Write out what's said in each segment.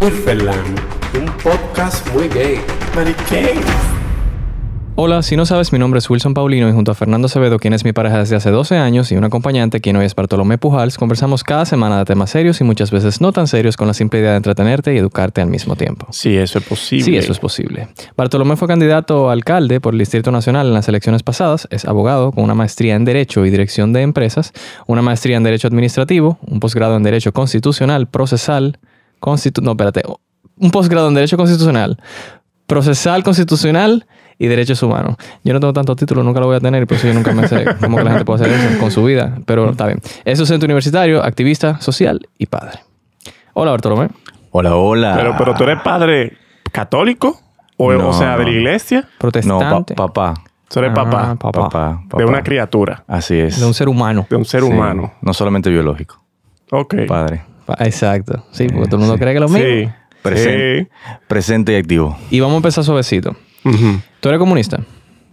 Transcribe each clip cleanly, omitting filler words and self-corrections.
Wilferland, un podcast muy gay. Mariquén. Hola, si no sabes, mi nombre es Wilson Paulino y junto a Fernando Acevedo, quien es mi pareja desde hace 12 años y un acompañante, quien hoy es Bartolomé Pujals, conversamos cada semana de temas serios y muchas veces no tan serios con la simple idea de entretenerte y educarte al mismo tiempo. Sí, eso es posible. Sí, eso es posible. Bartolomé fue candidato a alcalde por el Distrito Nacional en las elecciones pasadas, es abogado con una maestría en Derecho y Dirección de Empresas, una maestría en Derecho Administrativo, un posgrado en Derecho Constitucional, Procesal, un posgrado en Derecho Constitucional, Procesal Constitucional y Derechos Humanos. Yo no tengo tantos títulos, nunca lo voy a tener, y por eso yo nunca me sé cómo que la gente puede hacer eso con su vida. Pero está bien. Es docente universitario, activista social y padre. Hola, Bartolomé. Hola, hola. Pero tú eres padre católico o sea, de la iglesia. Protestante. No, papá. Tú eres papá. Papá. De una criatura. Así es. De un ser humano. De un ser Sí, humano. no solamente biológico. Ok. Padre. Exacto. Sí, porque todo el mundo cree que es lo mismo. Sí. Presente y activo. Y vamos a empezar suavecito. Ujú. ¿Tú eres comunista?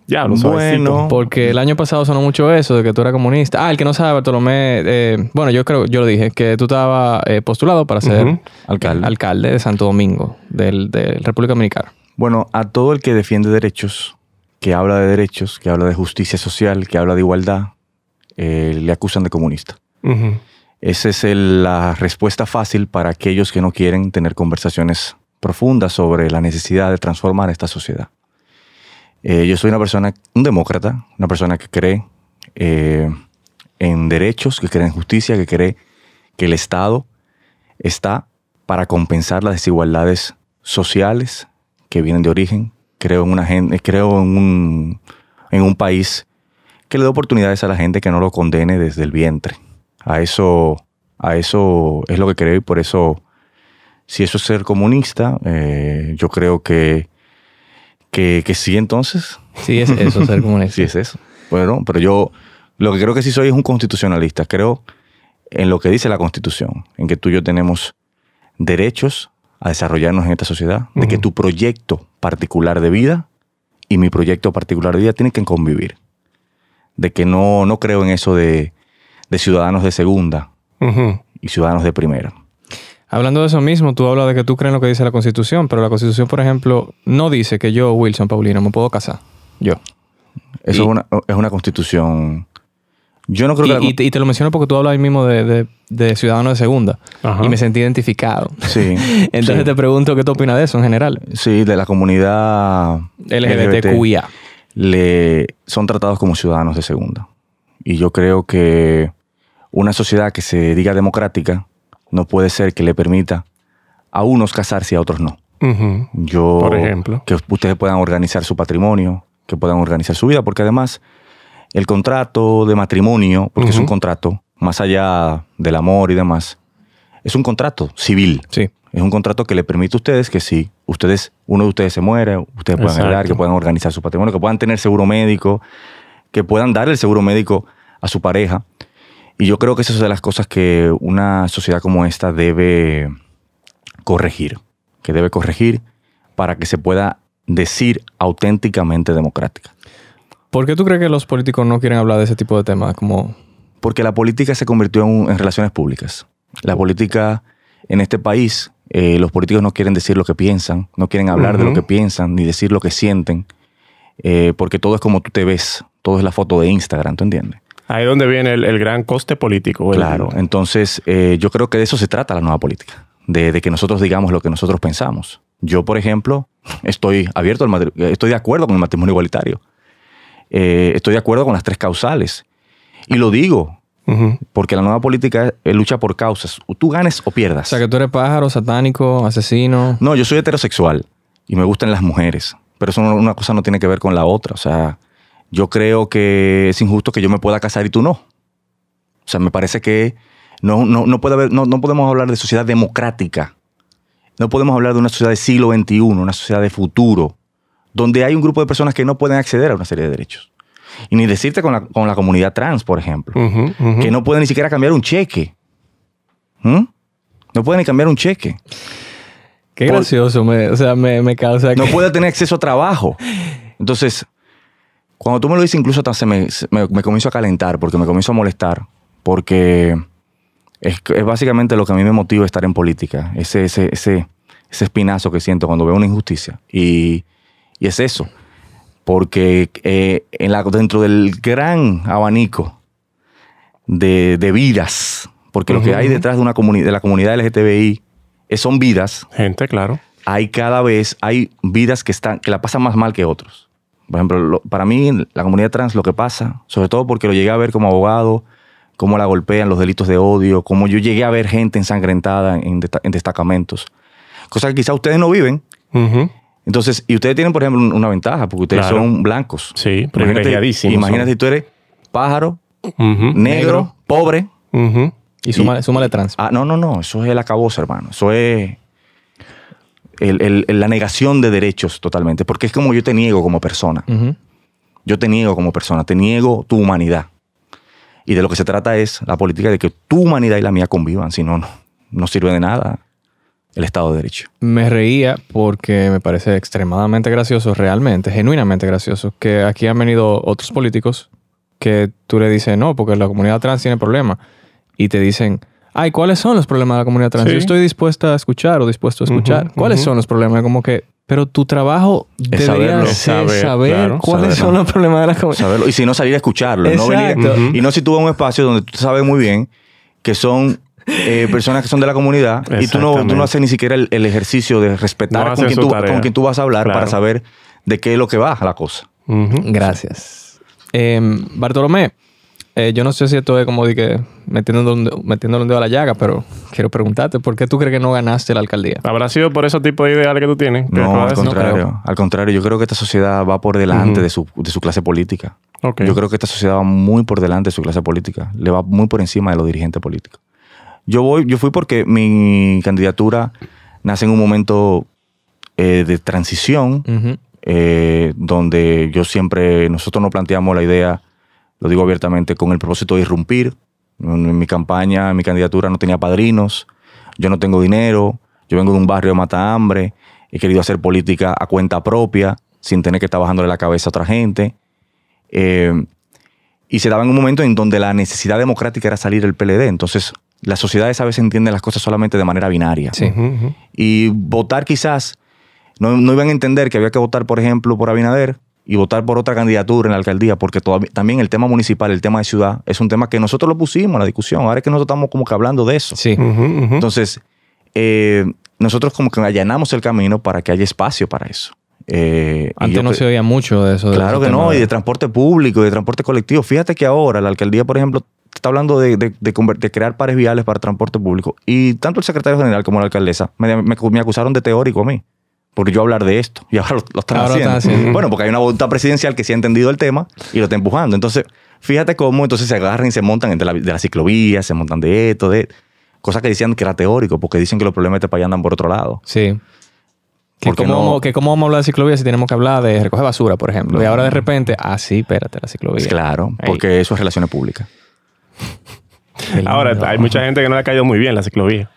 Ya, lo suavecito. Bueno. Porque el año pasado sonó mucho eso de que tú eras comunista. El que no sabe, Bartolomé, bueno, yo lo dije, que tú estabas postulado para ser alcalde de Santo Domingo, de República Dominicana. Bueno, a todo el que defiende derechos, que habla de derechos, que habla de justicia social, que habla de igualdad, le acusan de comunista. Ujú. Esa es la respuesta fácil para aquellos que no quieren tener conversaciones profundas sobre la necesidad de transformar esta sociedad. Yo soy un demócrata, una persona que cree en derechos, que cree en justicia, que cree que el Estado está para compensar las desigualdades sociales que vienen de origen. Creo en un país que le dé oportunidades a la gente, que no lo condene desde el vientre. A eso es lo que creo, y por eso, si eso es ser comunista, yo creo que sí, entonces. Sí, es eso, ser comunista. Sí, es eso. Bueno, pero yo lo que creo que sí soy es un constitucionalista. Creo en lo que dice la Constitución, en que tú y yo tenemos derechos a desarrollarnos en esta sociedad, de que tu proyecto particular de vida y mi proyecto particular de vida tienen que convivir. De que no creo en eso de ciudadanos de segunda y ciudadanos de primera. Hablando de eso mismo, tú hablas de que tú crees en lo que dice la Constitución, pero la Constitución, por ejemplo, no dice que yo, Wilson Paulino, me puedo casar. Yo. Eso es una Constitución. Yo no creo que... Y te lo menciono porque tú hablas ahí mismo de ciudadanos de segunda. Ajá. Y me sentí identificado. Sí. Entonces te pregunto qué tú opinas de eso en general. Sí, de la comunidad LGBTQIA. Son tratados como ciudadanos de segunda. Y yo creo que una sociedad que se diga democrática no puede ser que le permita a unos casarse y a otros no. Ujú. Por ejemplo. Que ustedes puedan organizar su patrimonio, que puedan organizar su vida, porque además el contrato de matrimonio, porque es un contrato, más allá del amor y demás, es un contrato civil. Sí. Es un contrato que le permite a ustedes que si uno de ustedes se muere, ustedes puedan heredar, que puedan organizar su patrimonio, que puedan tener seguro médico, que puedan dar el seguro médico a su pareja. Y yo creo que esas son de las cosas que una sociedad como esta debe corregir. Que debe corregir para que se pueda decir auténticamente democrática. ¿Por qué tú crees que los políticos no quieren hablar de ese tipo de temas? Porque la política se convirtió en relaciones públicas. La política en este país, los políticos no quieren decir lo que piensan, no quieren hablar de lo que piensan, ni decir lo que sienten, porque todo es como tú te ves, todo es la foto de Instagram, ¿tú entiendes? Ahí es donde viene el gran coste político. Claro, entonces yo creo que de eso se trata la nueva política, de que nosotros digamos lo que nosotros pensamos. Yo, por ejemplo, estoy de acuerdo con el matrimonio igualitario. Estoy de acuerdo con las 3 causales. Y lo digo, porque la nueva política lucha por causas. Tú ganes o pierdas. O sea, que tú eres pájaro, satánico, asesino. No, yo soy heterosexual y me gustan las mujeres. Pero eso una cosa no tiene que ver con la otra. O sea, yo creo que es injusto que yo me pueda casar y tú no. O sea, me parece que no podemos hablar de sociedad democrática. No podemos hablar de una sociedad del siglo XXI, una sociedad de futuro, donde hay un grupo de personas que no pueden acceder a una serie de derechos. Y ni decirte con la comunidad trans, por ejemplo, que no puede ni siquiera cambiar un cheque. No puede ni cambiar un cheque. Qué gracioso, me causa... No puede tener acceso a trabajo. Entonces, cuando tú me lo dices, incluso hasta me comienzo a calentar, porque me comienzo a molestar, porque es básicamente lo que a mí me motiva a estar en política. ese espinazo que siento cuando veo una injusticia. Y es eso. Porque dentro del gran abanico de vidas, porque lo que hay detrás de la comunidad LGTBI son vidas. Gente, claro. Cada vez hay vidas que la pasan más mal que otros. Por ejemplo, para mí, la comunidad trans, lo que pasa, sobre todo porque lo llegué a ver como abogado, cómo la golpean los delitos de odio, cómo yo llegué a ver gente ensangrentada en destacamentos. Cosas que quizás ustedes no viven. Entonces, y ustedes tienen, por ejemplo, una ventaja, porque ustedes son blancos. Sí, privilegiadísimos. Imagínate si tú eres pájaro, negro, pobre. Y súmale trans. No. Eso es el acabose, hermano. Eso es la negación de derechos totalmente. Porque es como yo te niego como persona. Yo te niego como persona. Te niego tu humanidad. Y de lo que se trata es la política de que tu humanidad y la mía convivan. Si no, no sirve de nada el Estado de Derecho. Me reía porque me parece extremadamente gracioso, realmente, genuinamente gracioso, que aquí han venido otros políticos que tú le dices, no, porque la comunidad trans tiene problemas. Y te dicen, ay, ¿cuáles son los problemas de la comunidad trans? Sí. Yo estoy dispuesta a escuchar o dispuesto a escuchar. ¿Cuáles son los problemas? Como que, pero tu trabajo debería ser saber cuáles son los problemas de la comunidad. Saberlo. Y si no, salir a escucharlo. No venir, y no si tú vas a un espacio donde tú sabes muy bien que son personas que son de la comunidad y tú no haces ni siquiera el ejercicio de respetar con quien tú vas a hablar para saber de qué es lo que va la cosa. Gracias. Bartolomé, yo no sé si esto es como de que metiéndole un dedo a la llaga, pero quiero preguntarte, ¿por qué tú crees que no ganaste la alcaldía? ¿Habrá sido por esos tipos de ideales que tú tienes? No, al contrario. Al contrario, yo creo que esta sociedad va por delante de su clase política. Okay. Yo creo que esta sociedad va muy por delante de su clase política. Le va muy por encima de los dirigentes políticos. Yo fui porque mi candidatura nace en un momento de transición, donde nosotros nos planteamos la idea, lo digo abiertamente, con el propósito de irrumpir. En mi campaña, en mi candidatura no tenía padrinos, yo no tengo dinero, yo vengo de un barrio de mata hambre, he querido hacer política a cuenta propia, sin tener que estar bajándole la cabeza a otra gente. Y se daba en un momento en donde la necesidad democrática era salir del PLD. Entonces, las sociedades a veces entienden las cosas solamente de manera binaria. Sí. Y votar quizás, no iban a entender que había que votar, por ejemplo, por Abinader y votar por otra candidatura en la alcaldía, porque también el tema municipal, el tema de ciudad, es un tema que nosotros lo pusimos en la discusión. Ahora es que nosotros estamos como que hablando de eso. Sí. Entonces, nosotros como que allanamos el camino para que haya espacio para eso. Antes no se oía mucho de eso. Claro que no, y de transporte público, y de transporte colectivo. Fíjate que ahora la alcaldía, por ejemplo, está hablando de crear pares viales para transporte público. Y tanto el secretario general como la alcaldesa me acusaron de teórico a mí, porque yo hablar de esto. Y ahora lo están haciendo. Bueno, porque hay una voluntad presidencial que sí ha entendido el tema y lo está empujando. Entonces, fíjate cómo entonces se agarran y se montan de la ciclovía, se montan de esto, de cosas que decían que era teórico, porque dicen que los problemas de este país andan por otro lado. Sí. ¿Cómo vamos a hablar de ciclovía si tenemos que hablar de recoger basura, por ejemplo? Y ahora de repente, sí, espérate, la ciclovía. Claro, porque eso es relaciones públicas. Ahora, hay mucha gente que no le ha caído muy bien la ciclovía.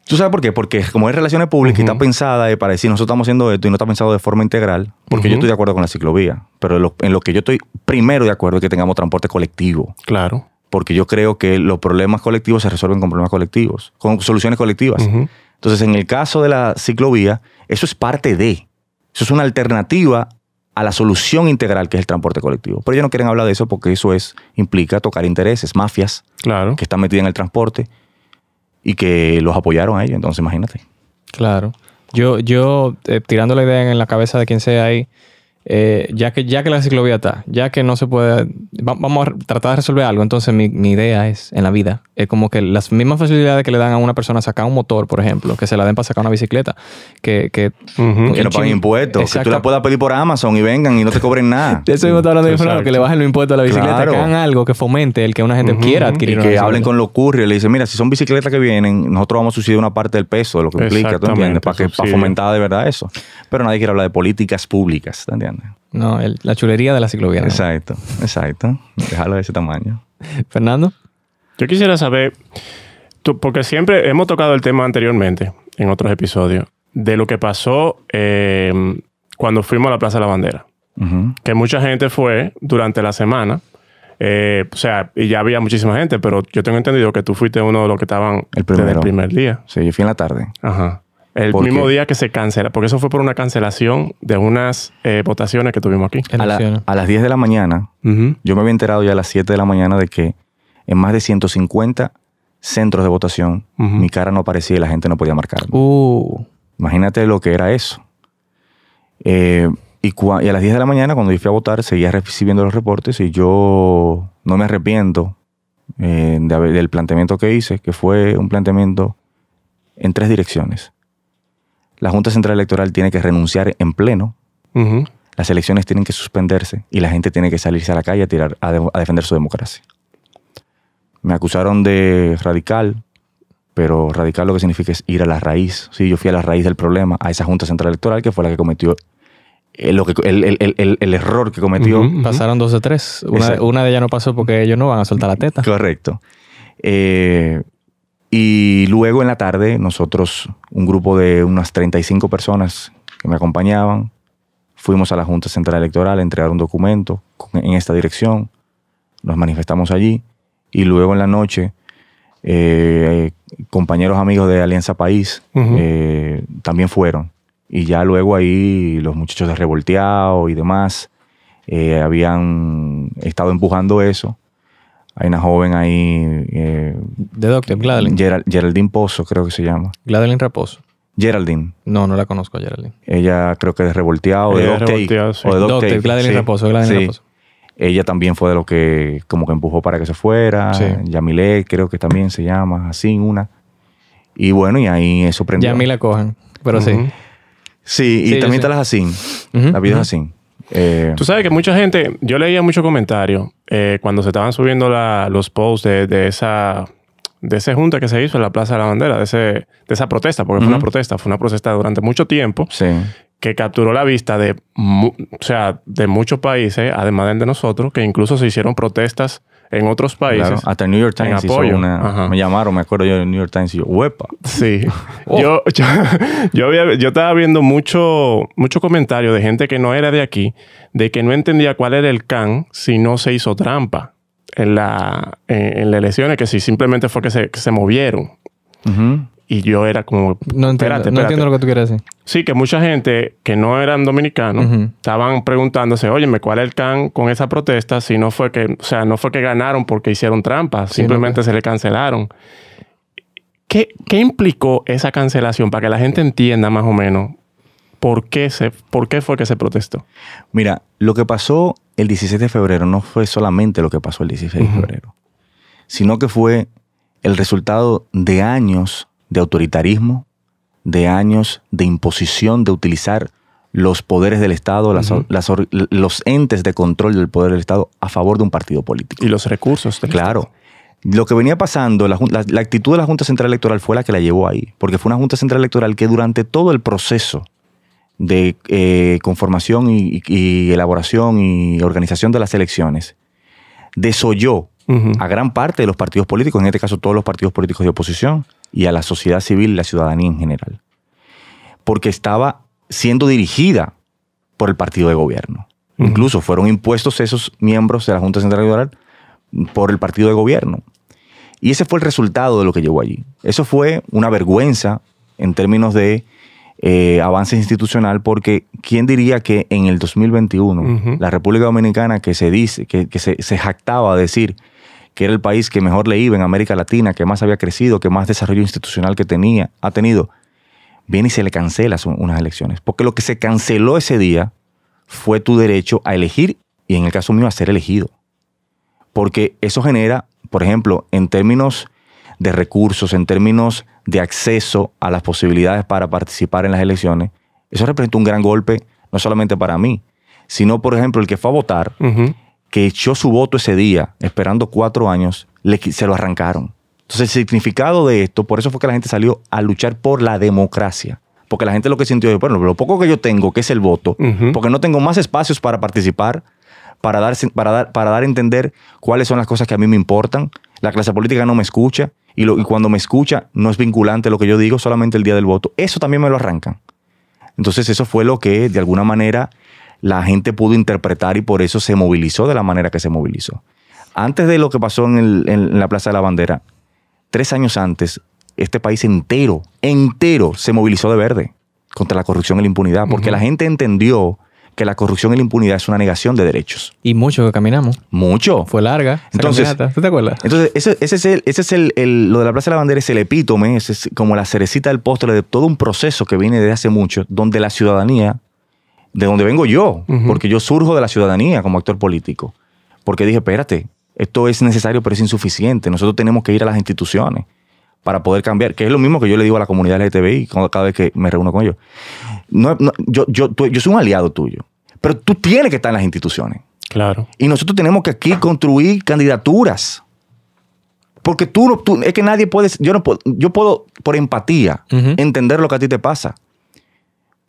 ¿Tú sabes por qué? Porque como es relaciones públicas y está pensada para decir nosotros estamos haciendo esto y no está pensado de forma integral, porque yo estoy de acuerdo con la ciclovía, pero en lo que yo estoy primero de acuerdo es que tengamos transporte colectivo. Claro. Porque yo creo que los problemas colectivos se resuelven con problemas colectivos, con soluciones colectivas. Entonces, en el caso de la ciclovía, eso es parte de. Eso es una alternativa a la solución integral que es el transporte colectivo. Pero ellos no quieren hablar de eso porque eso implica tocar intereses, mafias que están metidas en el transporte y que los apoyaron a ellos. Entonces, imagínate. Claro. Yo tirando la idea en la cabeza de quien sea ahí, ya que la ciclovía está, ya que no se puede, vamos a tratar de resolver algo. Entonces mi idea es, en la vida, es como que las mismas facilidades que le dan a una persona a sacar un motor, por ejemplo, que se la den para sacar una bicicleta, que no paguen impuestos, que tú la puedas pedir por Amazon y vengan y no te cobren nada. De eso mismo está hablando de Fernando, que le bajen los impuestos a la bicicleta, que hagan algo que fomente el que una gente quiera adquirir y que hablen con los couriers y le dicen, mira, si son bicicletas que vienen, nosotros vamos a subsidiar una parte del peso de lo que implica, ¿tú entiendes? Para fomentar de verdad eso. Pero nadie quiere hablar de políticas públicas, ¿te entiendes? No, la chulería de la ciclovía. ¿no? Exacto. Déjalo de ese tamaño. Fernando. Yo quisiera saber, porque siempre hemos tocado el tema anteriormente, en otros episodios, de lo que pasó cuando fuimos a la Plaza de la Bandera. Que mucha gente fue durante la semana. Y ya había muchísima gente, pero yo tengo entendido que tú fuiste uno de los que estaban desde el primer día. Sí, yo fui en la tarde. Ajá. El mismo día que se cancela, porque eso fue por una cancelación de unas votaciones que tuvimos aquí. A las 10 de la mañana, yo me había enterado ya a las 7 de la mañana de que en más de 150 centros de votación mi cara no aparecía y la gente no podía marcar. Imagínate lo que era eso. Y a las 10 de la mañana, cuando yo fui a votar, seguía recibiendo los reportes y yo no me arrepiento del planteamiento que hice, que fue un planteamiento en 3 direcciones. La Junta Central Electoral tiene que renunciar en pleno, las elecciones tienen que suspenderse y la gente tiene que salirse a la calle a defender su democracia. Me acusaron de radical, pero radical lo que significa es ir a la raíz. Sí, yo fui a la raíz del problema, a esa Junta Central Electoral que fue la que cometió el error que cometió. Pasaron 2 de 3. Una de ellas no pasó porque ellos no van a soltar la teta. Correcto. Y luego en la tarde, nosotros, un grupo de unas 35 personas que me acompañaban, fuimos a la Junta Central Electoral a entregar un documento en esta dirección. Nos manifestamos allí. Y luego en la noche, compañeros amigos de Alianza País también fueron. Y ya luego ahí los muchachos de Revolteado y demás habían estado empujando eso. Hay una joven ahí... de Doctor, Gladeline. Geraldine Pozo, creo que se llama. Gladeline Raposo. Geraldine. No la conozco a Geraldine. Ella creo que es de Revolteado, de Doctor. Sí. O de Doctor, Gladeline Raposo. Raposo. Ella también fue de lo que como que empujó para que se fuera. Sí. Yamile, creo que también se llama, así una. Y bueno, y ahí eso prendió. Yamila Cohen, pero sí. Sí, y también está la Jacín. La vida Jacín. Tú sabes que mucha gente... Yo leía muchos comentarios cuando se estaban subiendo los posts de esa junta que se hizo en la Plaza de la Bandera, de esa protesta, porque fue una protesta durante mucho tiempo, que capturó la vista de muchos países, además de nosotros, que incluso se hicieron protestas en otros países. Claro, hasta el New York Times hizo me llamaron, me acuerdo yo del New York Times y yo, ¡huepa! Sí. Yo estaba viendo mucho comentario de gente que no era de aquí, de que no entendía cuál era el can si no se hizo trampa en las elecciones, que si simplemente fue que se movieron. Y yo era como... No entiendo lo que tú quieres decir. Sí, que mucha gente que no eran dominicanos estaban preguntándose, óyeme, ¿cuál es el can con esa protesta? Si no fue que... O sea, no fue que ganaron porque hicieron trampas. Simplemente se le cancelaron. ¿Qué implicó esa cancelación? Para que la gente entienda más o menos por qué fue que se protestó. Mira, lo que pasó el 16 de febrero no fue solamente lo que pasó el 16 de febrero, sino que fue el resultado de años de autoritarismo, de años de imposición, de utilizar los poderes del Estado, los entes de control del poder del Estado a favor de un partido político. Y los recursos del Estado. Lo que venía pasando, la actitud de la Junta Central Electoral fue la que la llevó ahí, porque fue una Junta Central Electoral que durante todo el proceso de conformación y elaboración y organización de las elecciones desoyó a gran parte de los partidos políticos, en este caso todos los partidos políticos de oposición, y a la sociedad civil y la ciudadanía en general. Porque estaba siendo dirigida por el partido de gobierno. Incluso fueron impuestos esos miembros de la Junta Central Electoral por el partido de gobierno. Y ese fue el resultado de lo que llegó allí. Eso fue una vergüenza en términos de avance institucional, porque ¿quién diría que en el 2021 la República Dominicana, que se dice, que se jactaba de decir que era el país que mejor le iba en América Latina, que más había crecido, que más desarrollo institucional ha tenido, viene y se le cancela unas elecciones? Porque lo que se canceló ese día fue tu derecho a elegir y en el caso mío a ser elegido. Porque eso genera, por ejemplo, en términos de recursos, en términos de acceso a las posibilidades para participar en las elecciones, eso representa un gran golpe, no solamente para mí, sino, por ejemplo, el que fue a votar, que echó su voto ese día, esperando 4 años, se lo arrancaron. Entonces, el significado de esto, por eso fue que la gente salió a luchar por la democracia. Porque la gente lo que sintió es, bueno, lo poco que yo tengo, que es el voto, porque no tengo más espacios para participar, para dar a entender cuáles son las cosas que a mí me importan. La clase política no me escucha, y cuando me escucha no es vinculante lo que yo digo, solamente el día del voto. Eso también me lo arrancan. Entonces, eso fue lo que, de alguna manera, la gente pudo interpretar y por eso se movilizó de la manera que se movilizó. Antes de lo que pasó en la Plaza de la Bandera, 3 años antes, este país entero se movilizó de verde contra la corrupción y la impunidad, porque la gente entendió que la corrupción y la impunidad es una negación de derechos. Y mucho que caminamos. Mucho. Fue larga esa Entonces, caminata. ¿Tú te acuerdas? Entonces, lo de la Plaza de la Bandera es el epítome, es como la cerecita del postre de todo un proceso que viene desde hace mucho, donde la ciudadanía, de donde vengo yo, porque yo surjo de la ciudadanía como actor político, porque dije, espérate, esto es necesario pero es insuficiente, nosotros tenemos que ir a las instituciones para poder cambiar, que es lo mismo que yo le digo a la comunidad LGTBI cada vez que me reúno con ellos. Yo soy un aliado tuyo, pero tú tienes que estar en las instituciones. Claro. Y nosotros tenemos que aquí construir candidaturas. Porque es que nadie puede, yo puedo por empatía entender lo que a ti te pasa.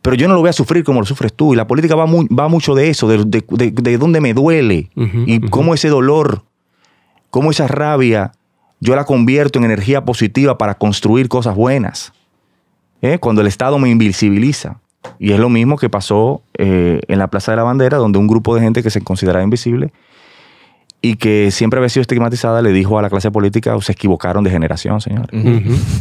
Pero yo no lo voy a sufrir como lo sufres tú. Y la política va mucho de eso, de dónde me duele. Y cómo ese dolor, cómo esa rabia, yo la convierto en energía positiva para construir cosas buenas. Cuando el Estado me invisibiliza. Y es lo mismo que pasó en la Plaza de la Bandera, donde un grupo de gente que se consideraba invisible y que siempre había sido estigmatizada le dijo a la clase política, se equivocaron de generación, señores.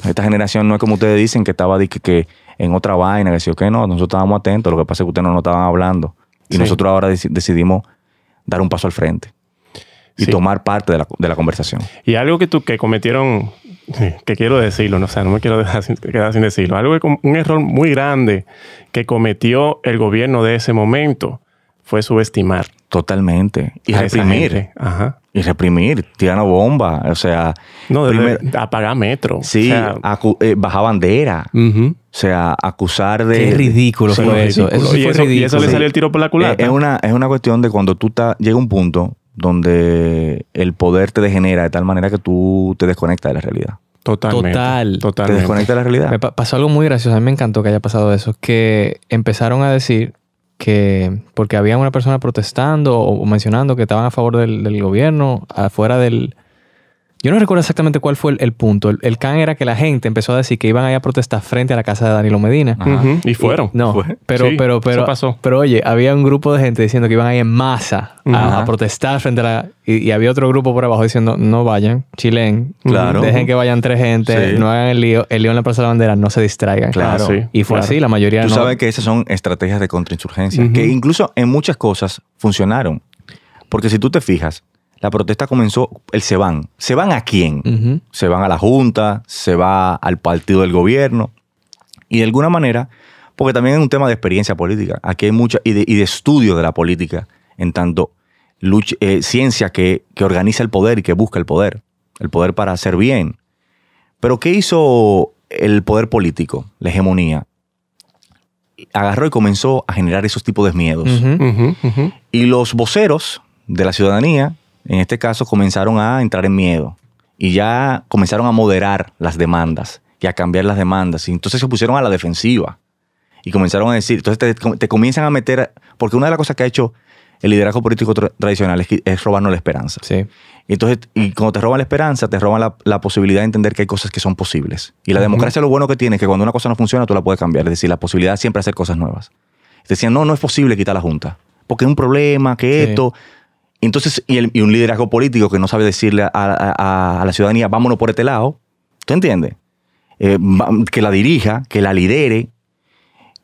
Esta generación no es como ustedes dicen, que estaba que en otra vaina, que decía, no, nosotros estábamos atentos, lo que pasa es que ustedes no nos estaban hablando. Y nosotros ahora decidimos dar un paso al frente y tomar parte de la conversación. Y algo que cometieron, que quiero decirlo, no me quiero quedar sin decirlo, un error muy grande que cometió el gobierno de ese momento fue subestimar. Totalmente. Y reprimir. Ajá. Y reprimir, tirando bomba, o sea... No, apagar metro. Sí, o sea, bajar bandera. O sea, acusar de... Qué ridículo fue eso. Y eso le salió el tiro por la culata. Es una cuestión de cuando tú llega un punto donde el poder te degenera de tal manera que tú te desconectas de la realidad. Totalmente. Te desconectas de la realidad. Me pasó algo muy gracioso. A mí me encantó que haya pasado eso. Que empezaron a decir que porque había una persona protestando o mencionando que estaban a favor del gobierno afuera del... Yo no recuerdo exactamente cuál fue el punto. El can era que la gente empezó a decir que iban a ir a protestar frente a la casa de Danilo Medina. Y fueron. Pero eso pasó. Pero oye, había un grupo de gente diciendo que iban a ir en masa a protestar frente a la... Y había otro grupo por abajo diciendo, no vayan, chilen. Claro. Dejen que vayan 3 gente, no hagan el lío en la Plaza de la Bandera, no se distraigan. Claro. Y fue así, la mayoría Tú sabes que esas son estrategias de contrainsurgencia, que incluso en muchas cosas funcionaron. Porque si tú te fijas, la protesta comenzó, ¿se van? ¿Se van a quién? Se van a la Junta, se va al partido del gobierno. Y de alguna manera, porque también es un tema de experiencia política. Aquí hay mucha, y de estudio de la política, en tanto ciencia que organiza el poder y que busca el poder para hacer bien. Pero ¿qué hizo el poder político, la hegemonía? Agarró y comenzó a generar esos tipos de miedos. Y los voceros de la ciudadanía, en este caso, comenzaron a entrar en miedo y ya comenzaron a moderar las demandas y a cambiar las demandas. Y entonces se pusieron a la defensiva y comenzaron a decir, entonces te comienzan a meter, porque una de las cosas que ha hecho el liderazgo político tradicional es robarnos la esperanza. Sí. Y cuando te roban la esperanza, te roban la posibilidad de entender que hay cosas que son posibles. Y la democracia lo bueno que tiene es que cuando una cosa no funciona, tú la puedes cambiar. Es decir, la posibilidad de siempre hacer cosas nuevas. Decían, no es posible quitar la Junta, porque es un problema, que esto... Entonces, y un liderazgo político que no sabe decirle a la ciudadanía, vámonos por este lado, ¿tú entiendes? Que la dirija, que la lidere.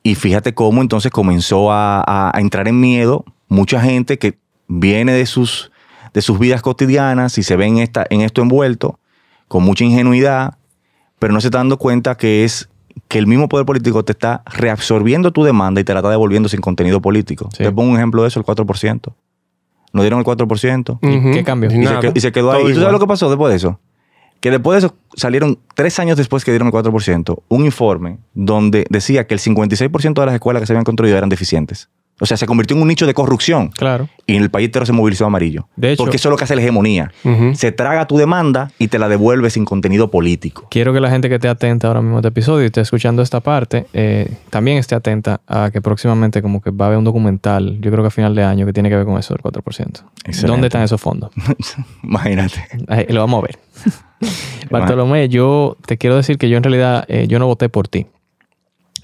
Y fíjate cómo entonces comenzó a entrar en miedo mucha gente que viene de sus vidas cotidianas y se ve en esto envuelto, con mucha ingenuidad, pero no se está dando cuenta que es que el mismo poder político te está reabsorbiendo tu demanda y te la está devolviendo sin contenido político. Sí. Te pongo un ejemplo de eso, el 4%. Nos dieron el 4%. ¿Y qué cambio? Y se quedó ahí. ¿Y tú sabes lo que pasó después de eso? Que después de eso salieron 3 años después que dieron el 4%, un informe donde decía que el 56% de las escuelas que se habían construido eran deficientes. O sea, se convirtió en un nicho de corrupción. Claro. Y en el país entero se movilizó amarillo. De hecho, porque eso es lo que hace la hegemonía. Se traga tu demanda y te la devuelve sin contenido político. Quiero que la gente que esté atenta ahora mismo a este episodio y esté escuchando esta parte, también esté atenta a que próximamente como que va a haber un documental, yo creo que a final de año, que tiene que ver con eso del 4%. Excelente. ¿Dónde están esos fondos? Imagínate. Lo vamos a ver. Bartolomé, yo te quiero decir que yo en realidad yo no voté por ti.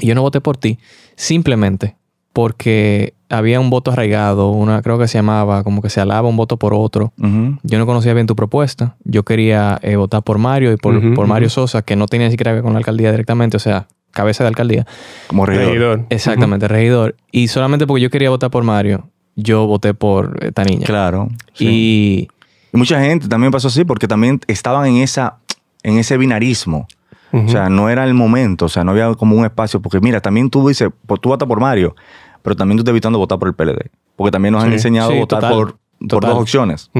Y yo no voté por ti simplemente porque había un voto arraigado, creo que se llamaba, como que se alaba un voto por otro. Yo no conocía bien tu propuesta. Yo quería votar por Mario y por Mario Sosa, que no tenía ni siquiera que ver con la alcaldía directamente, o sea, cabeza de alcaldía. Como regidor. Exactamente, regidor. Y solamente porque yo quería votar por Mario, yo voté por esta niña. Claro. Sí. Y mucha gente también pasó así, porque también estaban en ese binarismo. O sea, no era el momento, o sea, no había como un espacio. Porque mira, también tú dices, tú votas por Mario, pero también tú estás evitando votar por el PLD. Porque también nos han enseñado a votar por dos opciones.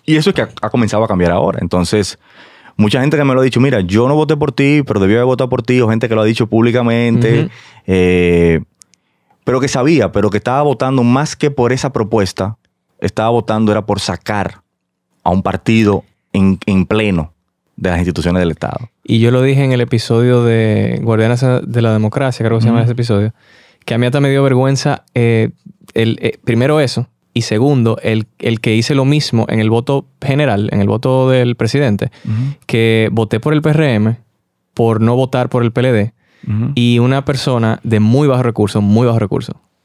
Y eso es que ha comenzado a cambiar ahora. Entonces, mucha gente que me lo ha dicho, mira, yo no voté por ti, pero debí haber votado por ti. O gente que lo ha dicho públicamente. Pero que sabía, pero que estaba votando más que por esa propuesta. Estaba votando era por sacar a un partido en pleno de las instituciones del Estado. Y yo lo dije en el episodio de Guardianes de la Democracia, creo que se llama ese episodio, que a mí hasta me dio vergüenza, primero eso, y segundo, el que hice lo mismo en el voto general, en el voto del presidente, que voté por el PRM por no votar por el PLD, y una persona de muy bajo recurso,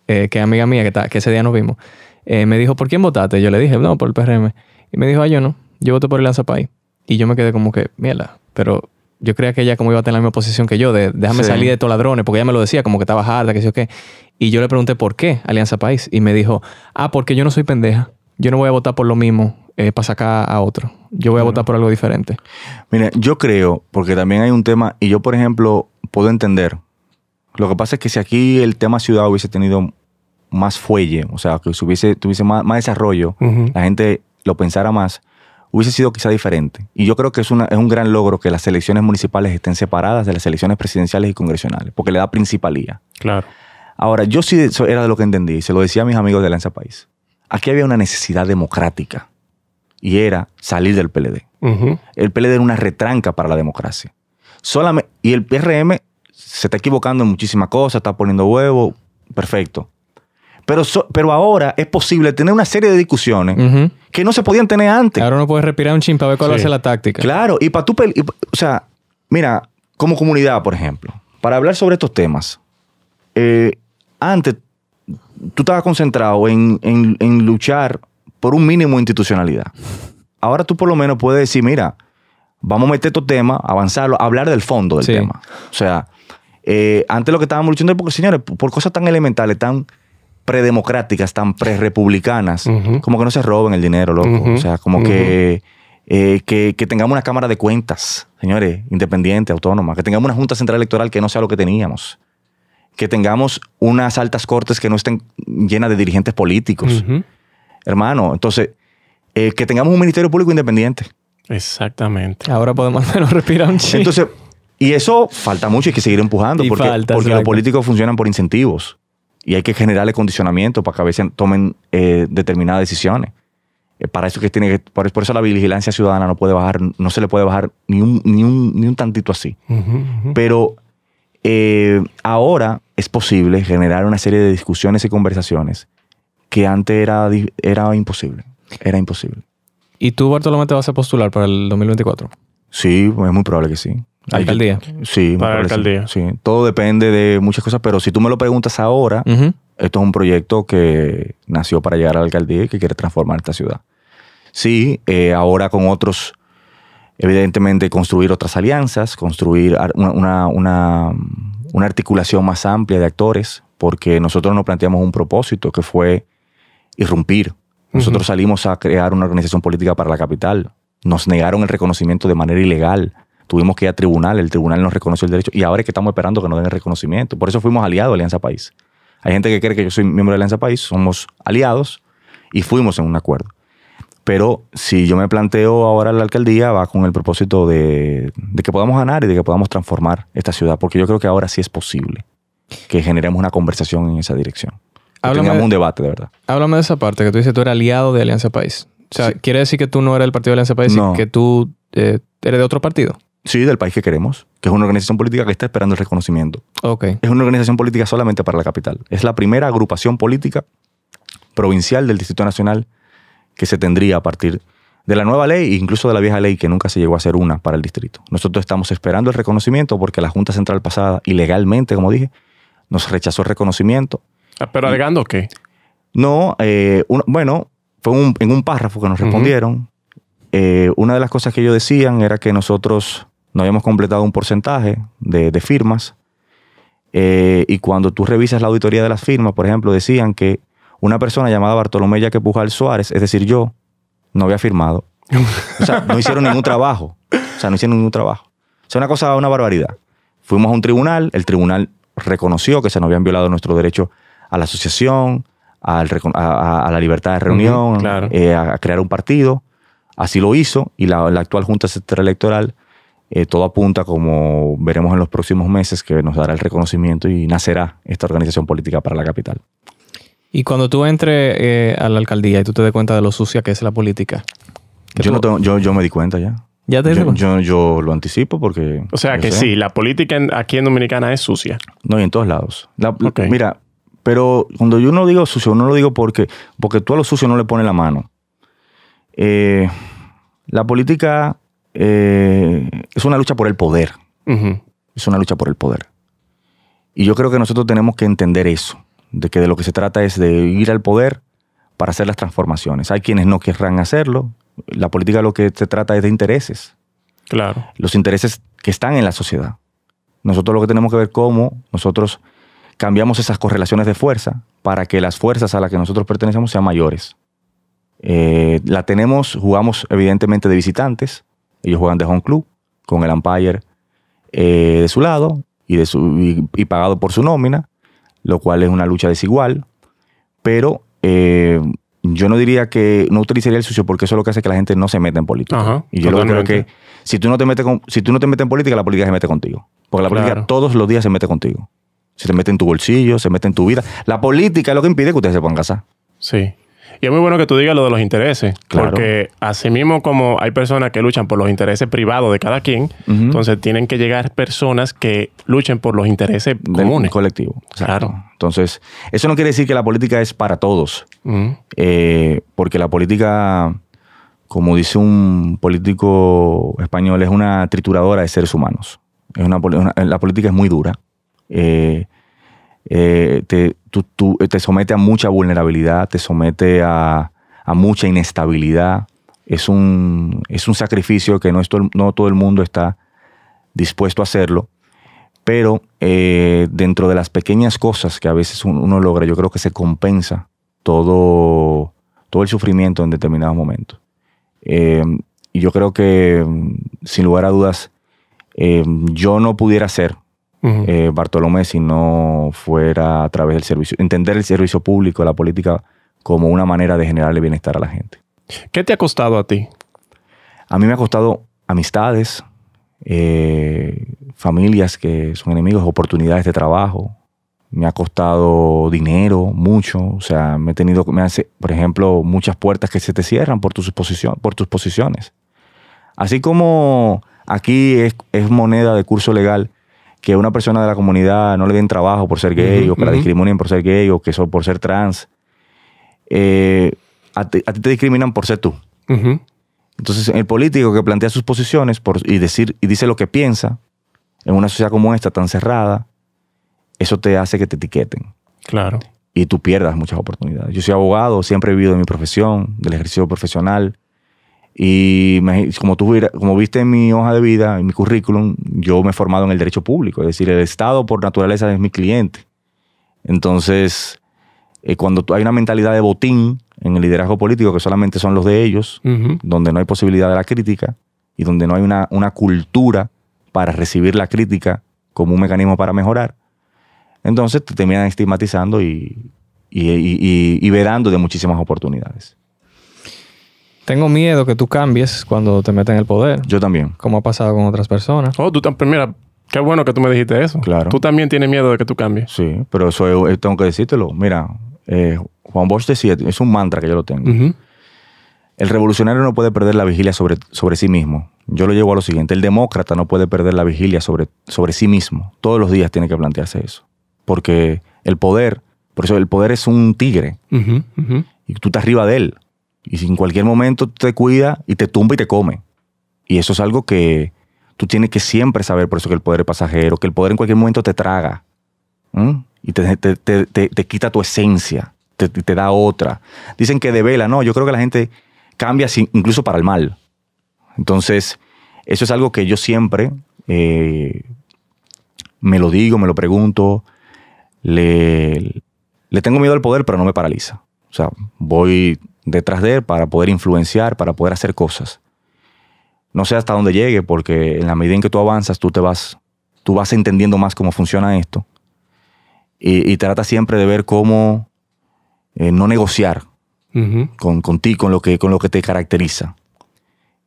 que es amiga mía, que ese día nos vimos, me dijo, ¿por quién votaste? Yo le dije, no, por el PRM. Y me dijo, yo no, yo voté por Alianza País. Y yo me quedé como que, mierda, pero yo creía que ella como iba a tener la misma posición que yo, de déjame salir de estos ladrones, porque ella me lo decía, como que estaba harta, que sé yo qué. Y yo le pregunté, ¿por qué Alianza País? Y me dijo, porque yo no soy pendeja. Yo no voy a votar por lo mismo para sacar a otro. Yo voy a votar por algo diferente. Mira, yo creo, porque también hay un tema, y yo, por ejemplo, puedo entender. Lo que pasa es que si aquí el tema ciudad hubiese tenido más fuelle, o sea, que tuviese más desarrollo, la gente lo pensara más, hubiese sido quizá diferente. Y yo creo que es un gran logro que las elecciones municipales estén separadas de las elecciones presidenciales y congresionales, porque le da principalía. Claro. Ahora, yo sí era de lo que entendí, y se lo decía a mis amigos de Alianza País. Aquí había una necesidad democrática, y era salir del PLD. El PLD era una retranca para la democracia. Y el PRM se está equivocando en muchísimas cosas, está poniendo huevo, perfecto. Pero ahora es posible tener una serie de discusiones que no se podían tener antes. Ahora uno puede respirar un chin para ver cuál va a ser la táctica. Claro, y para tú... O sea, mira, como comunidad, por ejemplo, para hablar sobre estos temas, antes tú estabas concentrado en luchar por un mínimo de institucionalidad. Ahora tú por lo menos puedes decir, mira, vamos a meter estos temas, avanzarlo, hablar del fondo del tema. O sea, antes lo que estábamos luchando es porque, señores, por cosas tan elementales, tan predemocráticas, tan prerepublicanas, como que no se roben el dinero, loco. O sea, como que tengamos una Cámara de Cuentas, señores, independiente, autónoma, que tengamos una Junta Central Electoral que no sea lo que teníamos, que tengamos unas altas cortes que no estén llenas de dirigentes políticos. Hermano, entonces, que tengamos un Ministerio Público independiente. Exactamente. Ahora podemos al menos respirar un chin. Entonces, y eso falta mucho y hay que seguir empujando, porque los políticos funcionan por incentivos. Y hay que generarle condicionamiento para que a veces tomen determinadas decisiones. Para eso por eso la vigilancia ciudadana no puede bajar, no se le puede bajar ni un tantito así. Pero ahora es posible generar una serie de discusiones y conversaciones que antes era imposible. Era imposible. ¿Y tú, Bartolomé, te vas a postular para el 2024? Sí, es muy probable que sí. ¿Alcaldía? Sí. Para la alcaldía. Sí. Todo depende de muchas cosas, pero si tú me lo preguntas ahora, esto es un proyecto que nació para llegar a la alcaldía y que quiere transformar esta ciudad. Sí, ahora con otros, evidentemente, construir otras alianzas, construir una articulación más amplia de actores, porque nosotros nos planteamos un propósito que fue irrumpir. Nosotros salimos a crear una organización política para la capital. Nos negaron el reconocimiento de manera ilegal. Tuvimos que ir a tribunal, el tribunal nos reconoció el derecho y ahora es que estamos esperando que nos den el reconocimiento. Por eso fuimos aliados de Alianza País. Hay gente que cree que yo soy miembro de Alianza País, somos aliados y fuimos en un acuerdo. Pero si yo me planteo ahora la alcaldía, va con el propósito de que podamos ganar y de que podamos transformar esta ciudad, porque yo creo que ahora sí es posible que generemos una conversación en esa dirección. Que tengamos un debate, de verdad. Háblame de esa parte, que tú dices tú eres aliado de Alianza País. O sea, sí. ¿Quiere decir que tú no eres del partido de Alianza País y que tú eres de otro partido? Sí, del país que queremos, que es una organización política que está esperando el reconocimiento. Okay. Es una organización política solamente para la capital. Es la primera agrupación política provincial del Distrito Nacional que se tendría a partir de la nueva ley e incluso de la vieja ley que nunca se llegó a hacer una para el distrito. Nosotros estamos esperando el reconocimiento porque la Junta Central pasada, ilegalmente, como dije, nos rechazó el reconocimiento ¿Pero alegando qué? No, bueno, fue en un párrafo que nos respondieron. Una de las cosas que ellos decían era que nosotros no habíamos completado un porcentaje de firmas. Y cuando tú revisas la auditoría de las firmas, por ejemplo, decían que una persona llamada Bartolomé Yaque Pujal Suárez, es decir, yo, no había firmado. O sea, no hicieron ningún trabajo. O sea, una barbaridad. Fuimos a un tribunal, el tribunal reconoció que se nos habían violado nuestro derecho a la asociación, a la libertad de reunión, claro. A crear un partido. Así lo hizo, y la actual Junta Central Electoral, todo apunta, como veremos en los próximos meses, que nos dará el reconocimiento y nacerá esta organización política para la capital. Y cuando tú entres a la alcaldía y tú te des cuenta de lo sucia que es la política. Yo me di cuenta ya. ¿Ya te diste cuenta? Yo lo anticipo porque... O sea que sí, la política aquí en Dominicana es sucia. No, y en todos lados. Okay. Mira, pero cuando yo no digo sucio, no lo digo porque tú a lo sucio no le pones la mano. La política es una lucha por el poder. Es una lucha por el poder. Y yo creo que nosotros tenemos que entender eso, de que de lo que se trata es de ir al poder para hacer las transformaciones. Hay quienes no querrán hacerlo. La política lo que se trata es de intereses. Claro. Los intereses que están en la sociedad. Nosotros lo que tenemos que ver cómo nosotros cambiamos esas correlaciones de fuerza para que las fuerzas a las que nosotros pertenecemos sean mayores. Jugamos evidentemente de visitantes. Ellos juegan de home club con el umpire de su lado y pagado por su nómina, lo cual es una lucha desigual. Pero yo no utilizaría el sucio, porque eso es lo que hace que la gente no se meta en política. Ajá, y yo lo que creo que si tú no te metes en política, la política se mete contigo. Porque la política todos los días se mete contigo. Se mete en tu bolsillo, se mete en tu vida. La política es lo que impide que ustedes se puedan casar. Sí. Y es muy bueno que tú digas lo de los intereses. Claro. Porque así mismo como hay personas que luchan por los intereses privados de cada quien, entonces tienen que llegar personas que luchen por los intereses comunes. Del colectivo. Exacto. Claro. Entonces, eso no quiere decir que la política es para todos. Porque la política, como dice un político español, es una trituradora de seres humanos. La política es muy dura. Te somete a mucha vulnerabilidad, te somete a mucha inestabilidad. Es un sacrificio que no todo el mundo está dispuesto a hacerlo, pero dentro de las pequeñas cosas que a veces uno logra, yo creo que se compensa todo el sufrimiento en determinados momentos. Y yo creo que, sin lugar a dudas, yo no pudiera ser Bartolomé si no fuera a través del servicio, entender el servicio público, la política, como una manera de generarle bienestar a la gente. ¿Qué te ha costado a ti? A mí me ha costado amistades, familias que son enemigos, oportunidades de trabajo. Me ha costado dinero, mucho. O sea, por ejemplo, muchas puertas que se te cierran por tus posiciones. Así como aquí es moneda de curso legal que una persona de la comunidad no le den trabajo por ser gay, o que la discriminen por ser gay, o que por ser trans. A ti te discriminan por ser tú. Entonces, el político que plantea sus posiciones y dice lo que piensa, en una sociedad como esta, tan cerrada, eso te hace que te etiqueten. Claro. Y tú pierdas muchas oportunidades. Yo soy abogado, siempre he vivido de mi profesión, del ejercicio profesional. Y como viste en mi hoja de vida, en mi currículum, yo me he formado en el derecho público. Es decir, el Estado por naturaleza es mi cliente. Entonces, cuando hay una mentalidad de botín en el liderazgo político, que solamente son los de ellos, donde no hay posibilidad de la crítica y donde no hay una cultura para recibir la crítica como un mecanismo para mejorar, entonces te terminan estigmatizando y vedando de muchísimas oportunidades. Tengo miedo que tú cambies cuando te metas en el poder. Yo también. Como ha pasado con otras personas. Oh, tú también. Mira, qué bueno que tú me dijiste eso. Claro. Tú también tienes miedo de que tú cambies. Sí, pero eso tengo que decírtelo. Mira, Juan Bosch decía, es un mantra que yo lo tengo. El revolucionario no puede perder la vigilia sobre sí mismo. Yo lo llevo a lo siguiente. El demócrata no puede perder la vigilia sobre sí mismo. Todos los días tiene que plantearse eso. Porque por eso el poder es un tigre. Y tú estás arriba de él. Y si en cualquier momento te cuida y te tumba y te come. Y eso es algo que tú tienes que siempre saber. Por eso que el poder es pasajero. Que el poder en cualquier momento te traga. y te quita tu esencia, te da otra. Dicen que devela, no, yo creo que la gente cambia incluso para el mal. Entonces, eso es algo que yo siempre me lo digo, me lo pregunto. Le tengo miedo al poder, pero no me paraliza. O sea, voy detrás de él para poder influenciar, para poder hacer cosas. No sé hasta dónde llegue, porque en la medida en que tú avanzas, tú vas entendiendo más cómo funciona esto. Y trata siempre de ver cómo no negociar contigo, con lo que te caracteriza.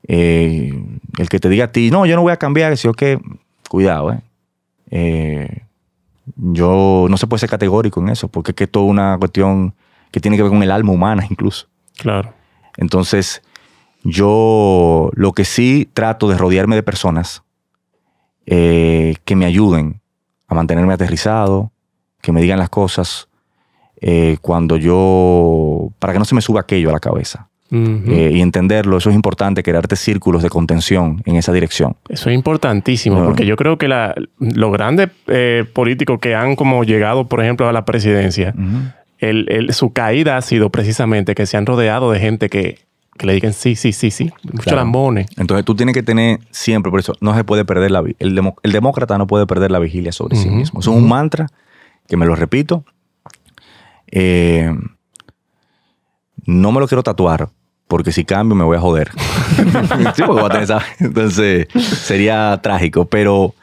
El que te diga a ti, no, yo no voy a cambiar, si o qué, cuidado, yo no se puede ser categórico en eso, porque es que es toda una cuestión que tiene que ver con el alma humana incluso. Claro. Entonces, yo lo que sí trato de rodearme de personas que me ayuden a mantenerme aterrizado, que me digan las cosas para que no se me suba aquello a la cabeza. Y entenderlo, eso es importante, crearte círculos de contención en esa dirección. Eso es importantísimo, porque yo creo que los grandes políticos que han como llegado, por ejemplo, a la presidencia, su caída ha sido precisamente que se han rodeado de gente que le digan sí, muchos lambones. Entonces tú tienes que tener siempre, por eso no se puede perder el demócrata no puede perder la vigilia sobre sí mismo. Eso es un mantra que me lo repito. No me lo quiero tatuar, porque si cambio me voy a joder. Sí, porque voy a tener esa... Entonces sería trágico, pero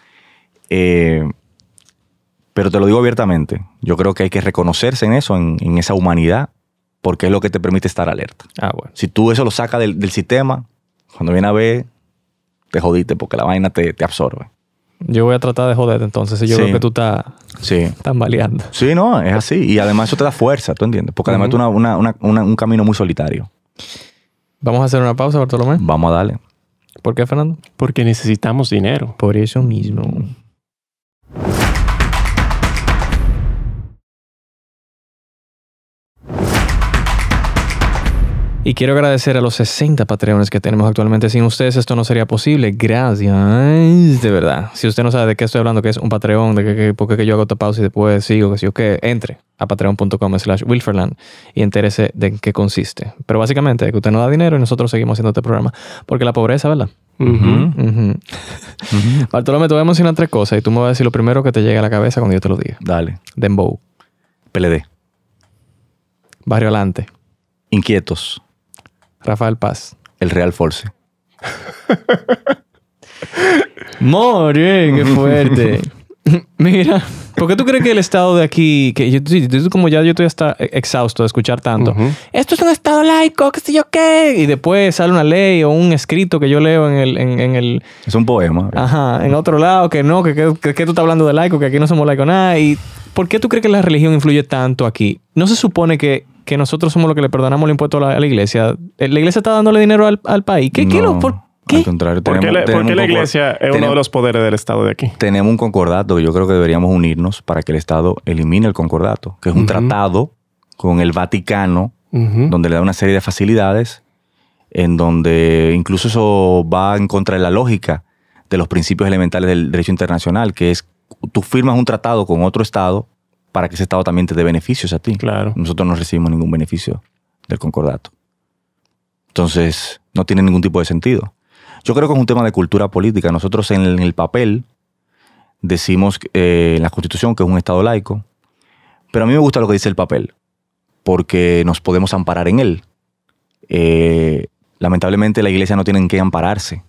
te lo digo abiertamente. Yo creo que hay que reconocerse en eso, en esa humanidad, porque es lo que te permite estar alerta. Bueno. Si tú eso lo sacas del sistema, cuando viene a ver, te jodiste porque la vaina te absorbe. Yo voy a tratar de joderte entonces. Yo creo que tú estás tambaleando. Sí, no, es así. Y además eso te da fuerza, ¿tú entiendes? Porque además tú un camino muy solitario. Vamos a hacer una pausa, Bartolomé. Vamos a darle. ¿Por qué, Fernando? Porque necesitamos dinero. Por eso mismo. Y quiero agradecer a los 60 Patreones que tenemos actualmente. Sin ustedes esto no sería posible. Gracias. De verdad. Si usted no sabe de qué estoy hablando, que es un Patreon, por qué yo hago esta pausa y después sigo, que si o qué, entre a patreon.com/Wilferland y entérese de en qué consiste. Pero básicamente, que usted no da dinero y nosotros seguimos haciendo este programa. Porque la pobreza, ¿verdad? Bartolomé, te voy a mencionar 3 cosas y tú me vas a decir lo primero que te llegue a la cabeza cuando yo te lo diga. Dale. Dembow. PLD. Barrio Alante. Inquietos. Rafael Paz. El Real Force. More, qué fuerte. Mira, ¿por qué tú crees que el estado de aquí, como ya yo estoy hasta exhausto de escuchar tanto, esto es un estado laico, qué sé yo qué, y después sale una ley o un escrito que yo leo en el es un poema. Ajá, en otro lado, que no, que tú estás hablando de laico, que aquí no somos laico nada. ¿Y por qué tú crees que la religión influye tanto aquí? ¿No se supone que nosotros somos los que le perdonamos el impuesto a la iglesia? ¿La iglesia está dándole dinero al país? ¿Por qué? Al contrario, ¿Por qué la iglesia es uno de los poderes del Estado de aquí? Tenemos un concordato que yo creo que deberíamos unirnos para que el Estado elimine el concordato, que es un tratado con el Vaticano, donde le da una serie de facilidades, en donde incluso eso va en contra de la lógica de los principios elementales del derecho internacional, que es tú firmas un tratado con otro Estado para que ese Estado también te dé beneficios a ti. Claro. Nosotros no recibimos ningún beneficio del concordato. Entonces, no tiene ningún tipo de sentido. Yo creo que es un tema de cultura política. Nosotros en el papel decimos en la Constitución que es un Estado laico, pero a mí me gusta lo que dice el papel, porque nos podemos amparar en él. Lamentablemente la iglesia no tiene en qué ampararse,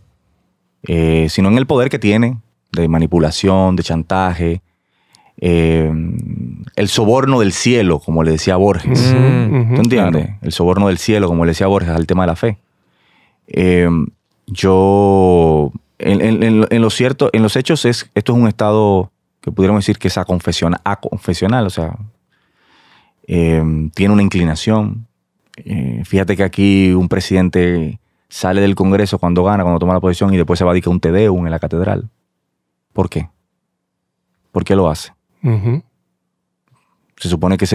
sino en el poder que tiene de manipulación, de chantaje, el soborno del cielo, como le decía Borges. ¿Tú entiendes? Claro. El soborno del cielo, como le decía Borges, al tema de la fe. Yo, en lo cierto, en los hechos, esto es un estado que pudiéramos decir que es aconfesional, o sea, tiene una inclinación. Fíjate que aquí un presidente sale del Congreso cuando gana, cuando toma la posición, y después se va a dedicar un Te Deum en la catedral. ¿Por qué? ¿Por qué lo hace? Se supone que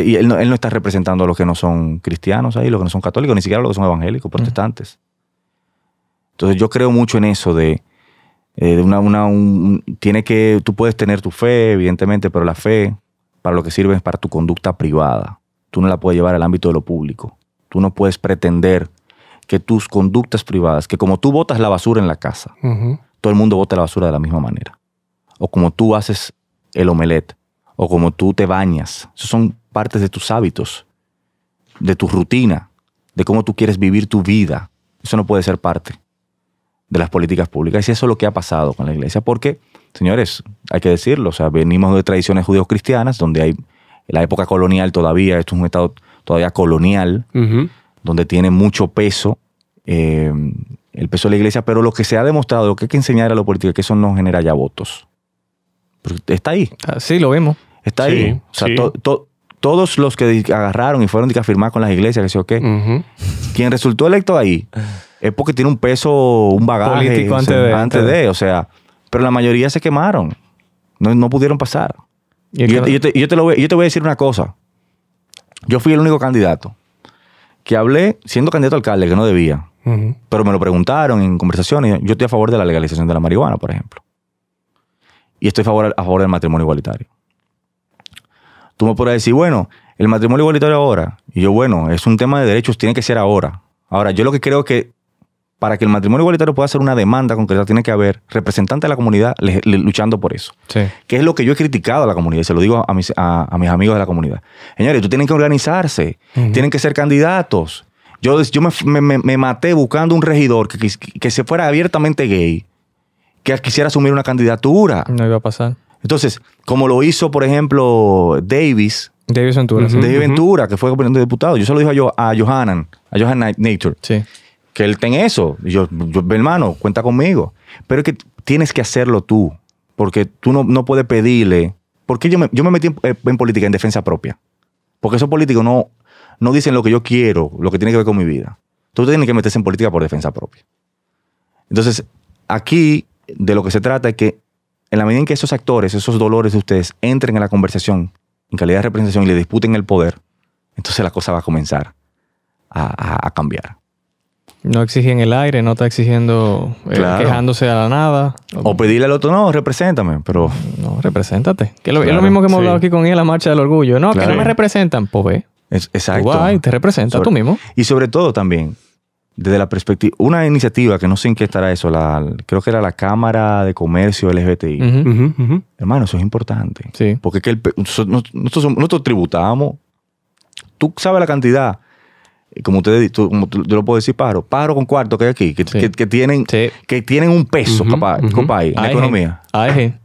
y él no está representando a los que no son cristianos ahí, los que no son católicos, ni siquiera a los que son evangélicos, protestantes. Entonces yo creo mucho en eso tú puedes tener tu fe, evidentemente, pero la fe para lo que sirven es para tu conducta privada. Tú no la puedes llevar al ámbito de lo público. Tú no puedes pretender que tus conductas privadas, que como tú botas la basura en la casa, todo el mundo bota la basura de la misma manera. O como tú haces el omelette, o como tú te bañas. Esos son partes de tus hábitos, de tu rutina, de cómo tú quieres vivir tu vida. Eso no puede ser parte de las políticas públicas. Y eso es lo que ha pasado con la iglesia. Porque, señores, hay que decirlo, o sea, venimos de tradiciones judío-cristianas, donde hay la época colonial todavía, esto es un estado todavía colonial, donde tiene mucho peso, el peso de la iglesia, pero lo que se ha demostrado, lo que hay que enseñar a la política, es que eso no genera ya votos. Porque está ahí. Sí, lo vimos. Está ahí. O sea, todos los que agarraron y fueron a firmar con las iglesias, que sé yo qué, quien resultó electo ahí es porque tiene un peso, un bagaje político antes de, o sea, pero la mayoría se quemaron. No pudieron pasar. Y yo te voy a decir una cosa. Yo fui el único candidato que hablé siendo candidato a alcalde, que no debía. Pero me lo preguntaron en conversaciones. Yo estoy a favor de la legalización de la marihuana, por ejemplo. Y estoy a favor del matrimonio igualitario. Tú me podrás decir, bueno, el matrimonio igualitario ahora. Y yo, bueno, es un tema de derechos, tiene que ser ahora. Ahora, yo lo que creo que para que el matrimonio igualitario pueda ser una demanda concreta, tiene que haber representantes de la comunidad luchando por eso. Sí. Que es lo que yo he criticado a la comunidad. Y se lo digo a mis amigos de la comunidad. Señores, tú tienen que organizarse. Tienen que ser candidatos. Yo me maté buscando un regidor que se fuera abiertamente gay, que quisiera asumir una candidatura. No iba a pasar. Entonces, como lo hizo, por ejemplo, Davis Ventura. David Ventura, que fue gobernador de diputado. Yo se lo dije a Johan Nature. Sí. Que él ten eso. Y yo, hermano, cuenta conmigo. Pero es que tienes que hacerlo tú. Porque tú no puedes pedirle. Porque yo me metí en política en defensa propia. Porque esos políticos no dicen lo que yo quiero, lo que tiene que ver con mi vida. Tú tienes que meterse en política por defensa propia. Entonces, aquí de lo que se trata es que en la medida en que esos actores, esos dolores de ustedes entren en la conversación en calidad de representación y le disputen el poder, entonces la cosa va a comenzar a cambiar. No exigen el aire, no está exigiendo quejándose a la nada. O pedirle al otro, no, represéntame, pero... No, represéntate. Que es lo mismo que hemos hablado aquí con ella en la marcha del orgullo. No, que no me representan. Pues ve. Exacto. Tú vas y te representas tú mismo. Y sobre todo también, desde la perspectiva... Una iniciativa que no sé en qué estará eso, creo que era la Cámara de Comercio LGBTI. Hermano, eso es importante. Sí. Porque es que nosotros tributamos. Tú sabes la cantidad... Como yo lo puedo decir, pájaro con cuarto que hay aquí, que tienen un peso capaz en la economía.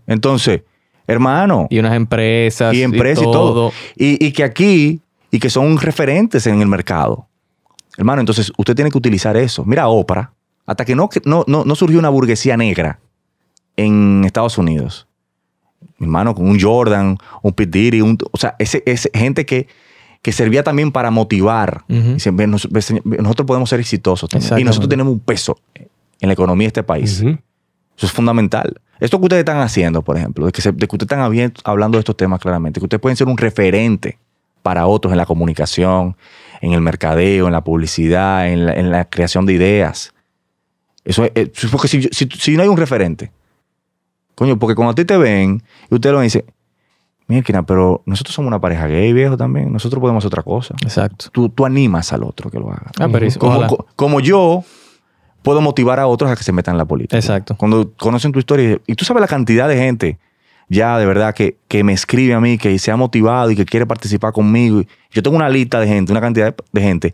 Entonces, hermano. Y unas empresas. Y todo. Y que aquí, y que son referentes en el mercado. Hermano, entonces usted tiene que utilizar eso. Mira Oprah, hasta que no surgió una burguesía negra en Estados Unidos. Hermano, con un Jordan, un P. Diddy, o sea, ese gente que servía también para motivar. Nosotros podemos ser exitosos también. Y nosotros tenemos un peso en la economía de este país. Eso es fundamental. Esto que ustedes están haciendo, por ejemplo, de que ustedes están hablando de estos temas claramente, que ustedes pueden ser un referente para otros en la comunicación, en el mercadeo, en la publicidad, en la creación de ideas. Eso es porque si no hay un referente, coño, porque cuando a ti te ven y ustedes lo dicen, mira, pero nosotros somos una pareja gay, viejo, también. Nosotros podemos hacer otra cosa. Exacto. Tú animas al otro que lo haga. Pero como yo puedo motivar a otros a que se metan en la política. Exacto. Cuando conocen tu historia, y tú sabes la cantidad de gente ya de verdad que me escribe a mí, que se ha motivado y que quiere participar conmigo. Yo tengo una lista de gente, una cantidad de gente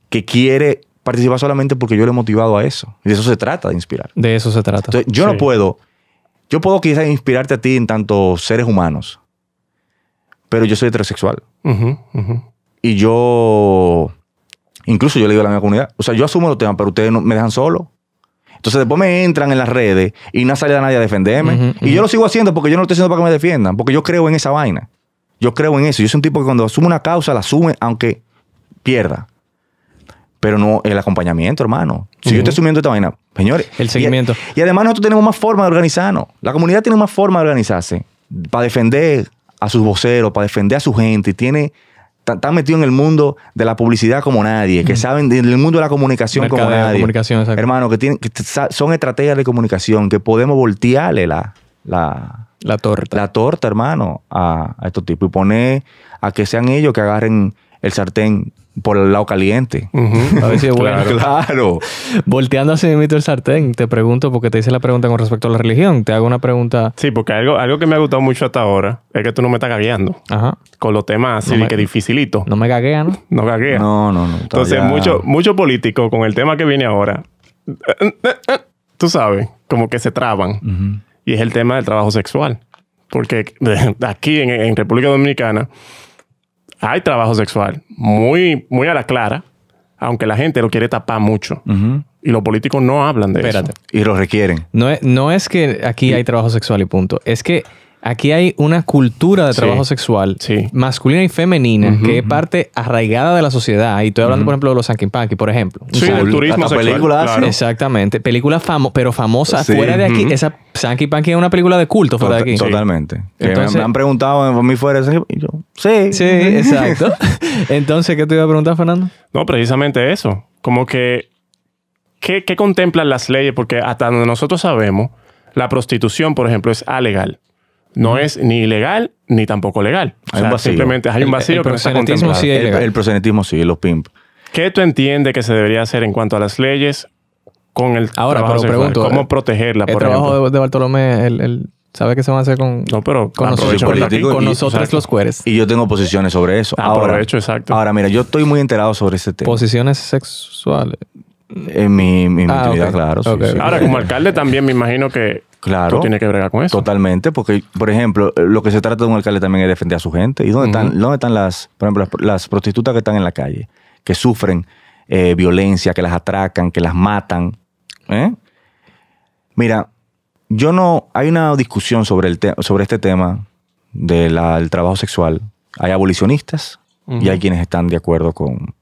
que quiere participar solamente porque yo le he motivado a eso. Y de eso se trata, de inspirar. De eso se trata. Entonces, yo puedo quizás inspirarte a ti en tantos seres humanos, pero yo soy heterosexual. Y incluso yo le digo a la misma comunidad, o sea, yo asumo los temas, pero ustedes no me dejan solo. Entonces después me entran en las redes y no sale a nadie a defenderme. Y yo lo sigo haciendo porque yo no lo estoy haciendo para que me defiendan, porque yo creo en esa vaina. Yo creo en eso. Yo soy un tipo que cuando asume una causa, la asume aunque pierda. Pero no el acompañamiento, hermano. Si yo estoy asumiendo esta vaina, señores. El seguimiento. Y además nosotros tenemos más forma de organizarnos. La comunidad tiene más forma de organizarse para defender a sus voceros, para defender a su gente. Están metidos en el mundo de la publicidad como nadie, que saben del mundo de la comunicación como nadie. Hermano, que son estrategias de comunicación, que podemos voltearle la La torta. La torta, hermano, a estos tipos. Y poner a que sean ellos que agarren el sartén por el lado caliente. A ver si es bueno. Claro. Volteando así mismo el sartén, te pregunto, porque te hice la pregunta con respecto a la religión. Te hago una pregunta. Sí, porque algo que me ha gustado mucho hasta ahora es que tú no me estás gagueando. Ajá. Con los temas así, que dificilito. No me gaguea, ¿no? No gaguea. No. Entonces, mucho político con el tema que viene ahora, tú sabes, como que se traban. Y es el tema del trabajo sexual. Porque aquí en República Dominicana hay trabajo sexual muy, muy a la clara, aunque la gente lo quiere tapar mucho. Y los políticos no hablan de eso. Y lo requieren. No es que aquí hay trabajo sexual y punto. Es que aquí hay una cultura de trabajo sexual masculina y femenina que es parte arraigada de la sociedad. Y estoy hablando, por ejemplo, de los Sanky-Panky, por ejemplo. Sí, el turismo sexual. Películas, claro. Exactamente. Película pero famosa fuera de aquí. Esa Sanky-Panky es una película de culto fuera de aquí. Totalmente. Entonces, me han preguntado por mí fuera de y yo, sí. Sí, exacto. Entonces, ¿qué te iba a preguntar, Fernando? No, precisamente eso. Como que, ¿qué contemplan las leyes? Porque hasta donde nosotros sabemos, la prostitución, por ejemplo, es alegal. No es ni ilegal ni tampoco legal. Hay un vacío. Simplemente hay un vacío que no está contemplado. Sí es el proxenetismo sí, los pimp. ¿Qué tú entiendes que se debería hacer en cuanto a las leyes con el trabajo sexual? Pregunto, ¿Cómo protegerla, por ejemplo? El trabajo de Bartolomé, ¿sabe qué se va a hacer con, no, pero con nosotros los cueres? Y yo tengo posiciones sobre eso. Exacto. Ahora, mira, yo estoy muy enterado sobre ese tema. Posiciones sexuales. En mi intimidad, claro. Sí. Ahora, como alcalde también me imagino que tú tienes que bregar con eso. Totalmente, porque, por ejemplo, lo que se trata de un alcalde también es defender a su gente. ¿Y dónde están las, por ejemplo, las prostitutas que están en la calle? Que sufren violencia, que las atracan, que las matan. Mira, hay una discusión sobre este tema del trabajo sexual. Hay abolicionistas y hay quienes están de acuerdo con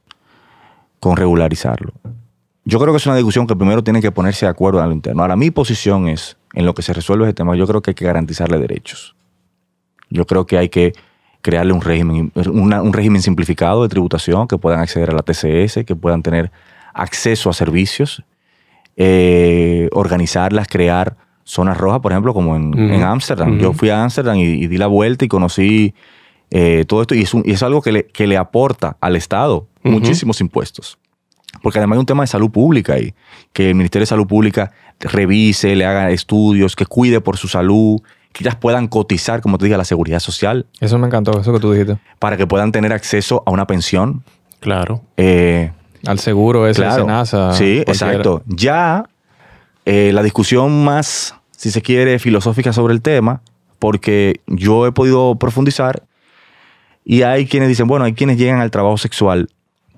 regularizarlo. Yo creo que es una discusión que primero tiene que ponerse de acuerdo a lo interno. Ahora, mi posición es, en lo que se resuelve ese tema, yo creo que hay que garantizarle derechos. Yo creo que hay que crearle un régimen simplificado de tributación, que puedan acceder a la TCS, que puedan tener acceso a servicios, organizarlas, crear zonas rojas, por ejemplo, como en Ámsterdam. Yo fui a Ámsterdam y di la vuelta y conocí todo esto. Y es algo que le aporta al Estado muchísimos impuestos. Porque además hay un tema de salud pública ahí, que el Ministerio de Salud Pública revise, le haga estudios, que cuide por su salud, que ellas puedan cotizar, como te dije, a la seguridad social. Eso me encantó, eso que tú dijiste. Para que puedan tener acceso a una pensión. Claro. Al seguro ese, claro. SENASA. Sí, exacto. Ya la discusión más, si se quiere, filosófica sobre el tema, porque yo he podido profundizar y hay quienes dicen, bueno, hay quienes llegan al trabajo sexual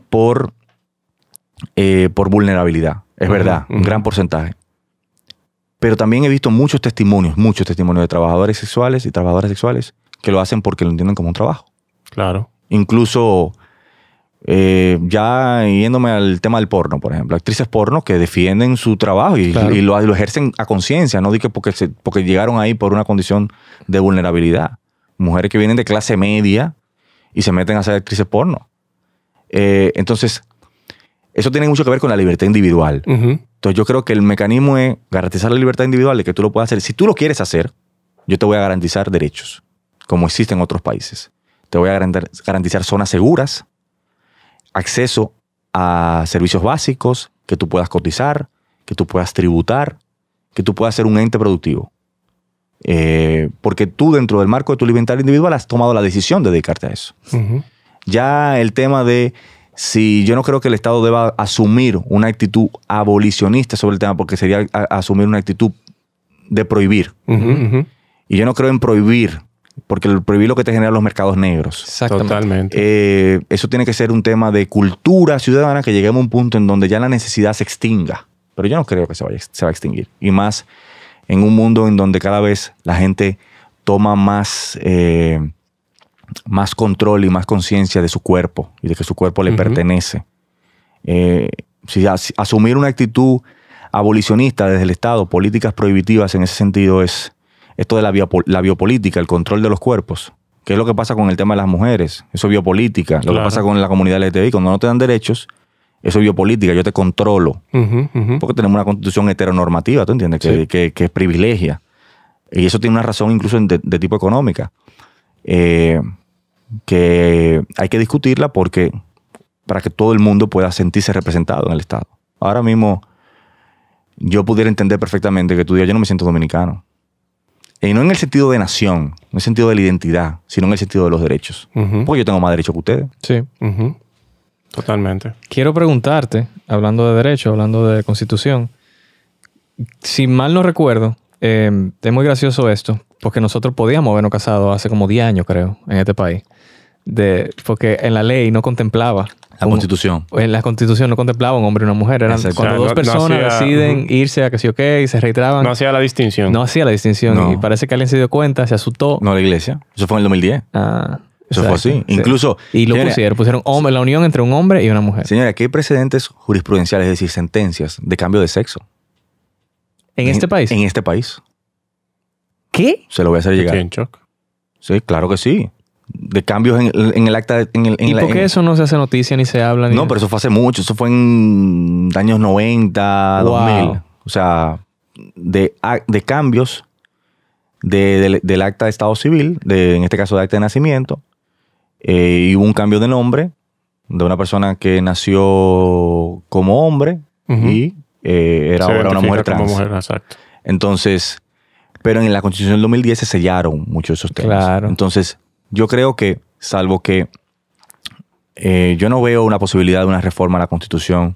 por vulnerabilidad. Es verdad, un gran porcentaje. Pero también he visto muchos testimonios de trabajadores sexuales y trabajadoras sexuales que lo hacen porque lo entienden como un trabajo. Claro. Incluso ya yéndome al tema del porno, por ejemplo. Actrices porno que defienden su trabajo y lo ejercen a conciencia, no digo porque llegaron ahí por una condición de vulnerabilidad. Mujeres que vienen de clase media y se meten a ser actrices porno. Entonces, eso tiene mucho que ver con la libertad individual. Entonces, yo creo que el mecanismo es garantizar la libertad individual de que tú lo puedas hacer. Si tú lo quieres hacer, yo te voy a garantizar derechos, como existen en otros países. Te voy a garantizar zonas seguras, acceso a servicios básicos, que tú puedas cotizar, que tú puedas tributar, que tú puedas ser un ente productivo. Porque tú, dentro del marco de tu libertad individual, has tomado la decisión de dedicarte a eso. Ya el tema de si yo no creo que el Estado deba asumir una actitud abolicionista sobre el tema, porque sería asumir una actitud de prohibir. Y yo no creo en prohibir, porque el prohibir lo que te genera los mercados negros. Exactamente. Totalmente. Eso tiene que ser un tema de cultura ciudadana, que lleguemos a un punto en donde ya la necesidad se extinga. Pero yo no creo que se va a extinguir. Y más en un mundo en donde cada vez la gente toma más control y más conciencia de su cuerpo y de que su cuerpo le pertenece. Asumir una actitud abolicionista desde el Estado, políticas prohibitivas en ese sentido, es esto de la biopolítica, el control de los cuerpos. ¿Qué es lo que pasa con el tema de las mujeres? Eso es biopolítica. Lo que pasa con la comunidad LGTBI, cuando no te dan derechos, eso es biopolítica, yo te controlo. Porque tenemos una constitución heteronormativa, ¿tú entiendes? Que privilegia Y eso tiene una razón incluso de tipo económica. Que hay que discutirla para que todo el mundo pueda sentirse representado en el Estado. Ahora mismo yo pudiera entender perfectamente que tú digas, yo no me siento dominicano. Y no en el sentido de nación, no en el sentido de la identidad, sino en el sentido de los derechos. Porque yo tengo más derechos que ustedes. Sí. Totalmente. Quiero preguntarte, hablando de derecho, hablando de constitución, si mal no recuerdo, es muy gracioso esto, porque nosotros podíamos habernos casado hace como 10 años, creo, en este país. Porque en la ley no contemplaba. La Constitución. En la Constitución no contemplaba un hombre y una mujer. Eran cuando dos personas deciden irse a que sí o qué y se registraban. No hacía la distinción. No hacía la distinción. No. Y parece que alguien se dio cuenta, se asustó. No, la iglesia. Eso fue en el 2010. Eso fue así. Sí. Incluso... Y lo pusieron hombre, la unión entre un hombre y una mujer. Señora, aquí hay precedentes jurisprudenciales, es decir, sentencias de cambio de sexo. ¿En este país? En este país. ¿Qué? Se lo voy a hacer llegar. Estoy en shock. Sí, claro que sí. De cambios en el acta... ¿Y por qué eso no se hace noticia ni se habla? No, pero eso fue hace mucho. Eso fue en años 90, 2000. O sea, de cambios del acta de estado civil, en este caso de acta de nacimiento, y hubo un cambio de nombre de una persona que nació como hombre y era ahora una mujer trans. Exacto. Entonces, pero en la Constitución del 2010 se sellaron muchos de esos temas. Claro. Entonces, yo creo que, salvo que yo no veo una posibilidad de una reforma a la Constitución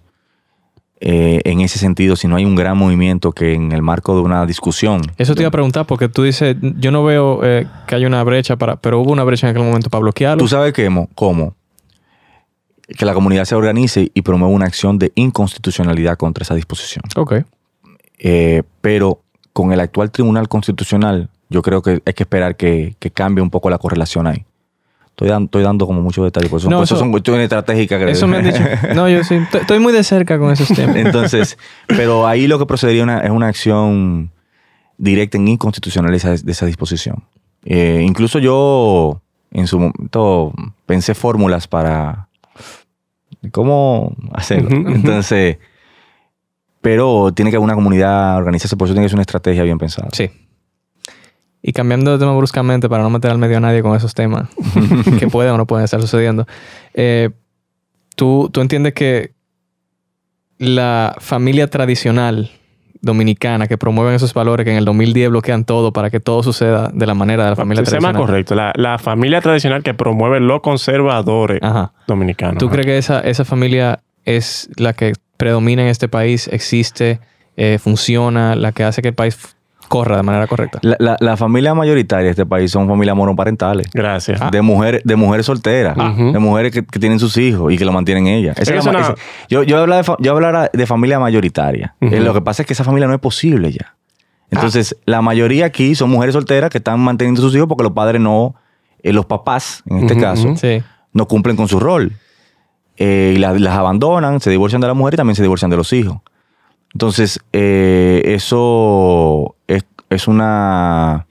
en ese sentido, si no hay un gran movimiento que en el marco de una discusión. Eso te iba a preguntar, porque tú dices, yo no veo que haya una brecha pero hubo una brecha en aquel momento para bloquearlo. ¿Tú sabes cómo? Que la comunidad se organice y promueva una acción de inconstitucionalidad contra esa disposición. Ok. Pero con el actual Tribunal Constitucional, yo creo que hay que esperar que cambie un poco la correlación ahí. Estoy dando como muchos detalles. Por eso son cuestiones estratégicas. Eso me han dicho. No, yo sí. Estoy muy de cerca con esos temas. Entonces, pero ahí lo que procedería es una acción directa en inconstitucionalidad de esa disposición. Incluso yo en su momento pensé fórmulas para cómo hacerlo. Entonces, pero tiene que haber una comunidad organizarse, por eso tiene que ser una estrategia bien pensada. Sí. Y cambiando de tema bruscamente para no meter al medio a nadie con esos temas que pueden o no pueden estar sucediendo. ¿Tú entiendes que la familia tradicional dominicana que promueven esos valores que en el 2010 bloquean todo para que todo suceda de la manera de la familia tradicional? Más correcto. La familia tradicional que promueve los conservadores dominicanos. ¿Tú crees que esa familia es la que predomina en este país, existe, funciona, la que hace que el país corra de manera correcta? La familia mayoritaria de este país son familias monoparentales. Gracias. De mujeres solteras. De mujeres que tienen sus hijos y que lo mantienen ellas. Yo hablara de familia mayoritaria. Lo que pasa es que esa familia no es posible ya. Entonces, la mayoría aquí son mujeres solteras que están manteniendo sus hijos porque los padres no... los papás, en este caso, no cumplen con su rol. Y las abandonan, se divorcian de la mujer y también se divorcian de los hijos. Entonces, eso es una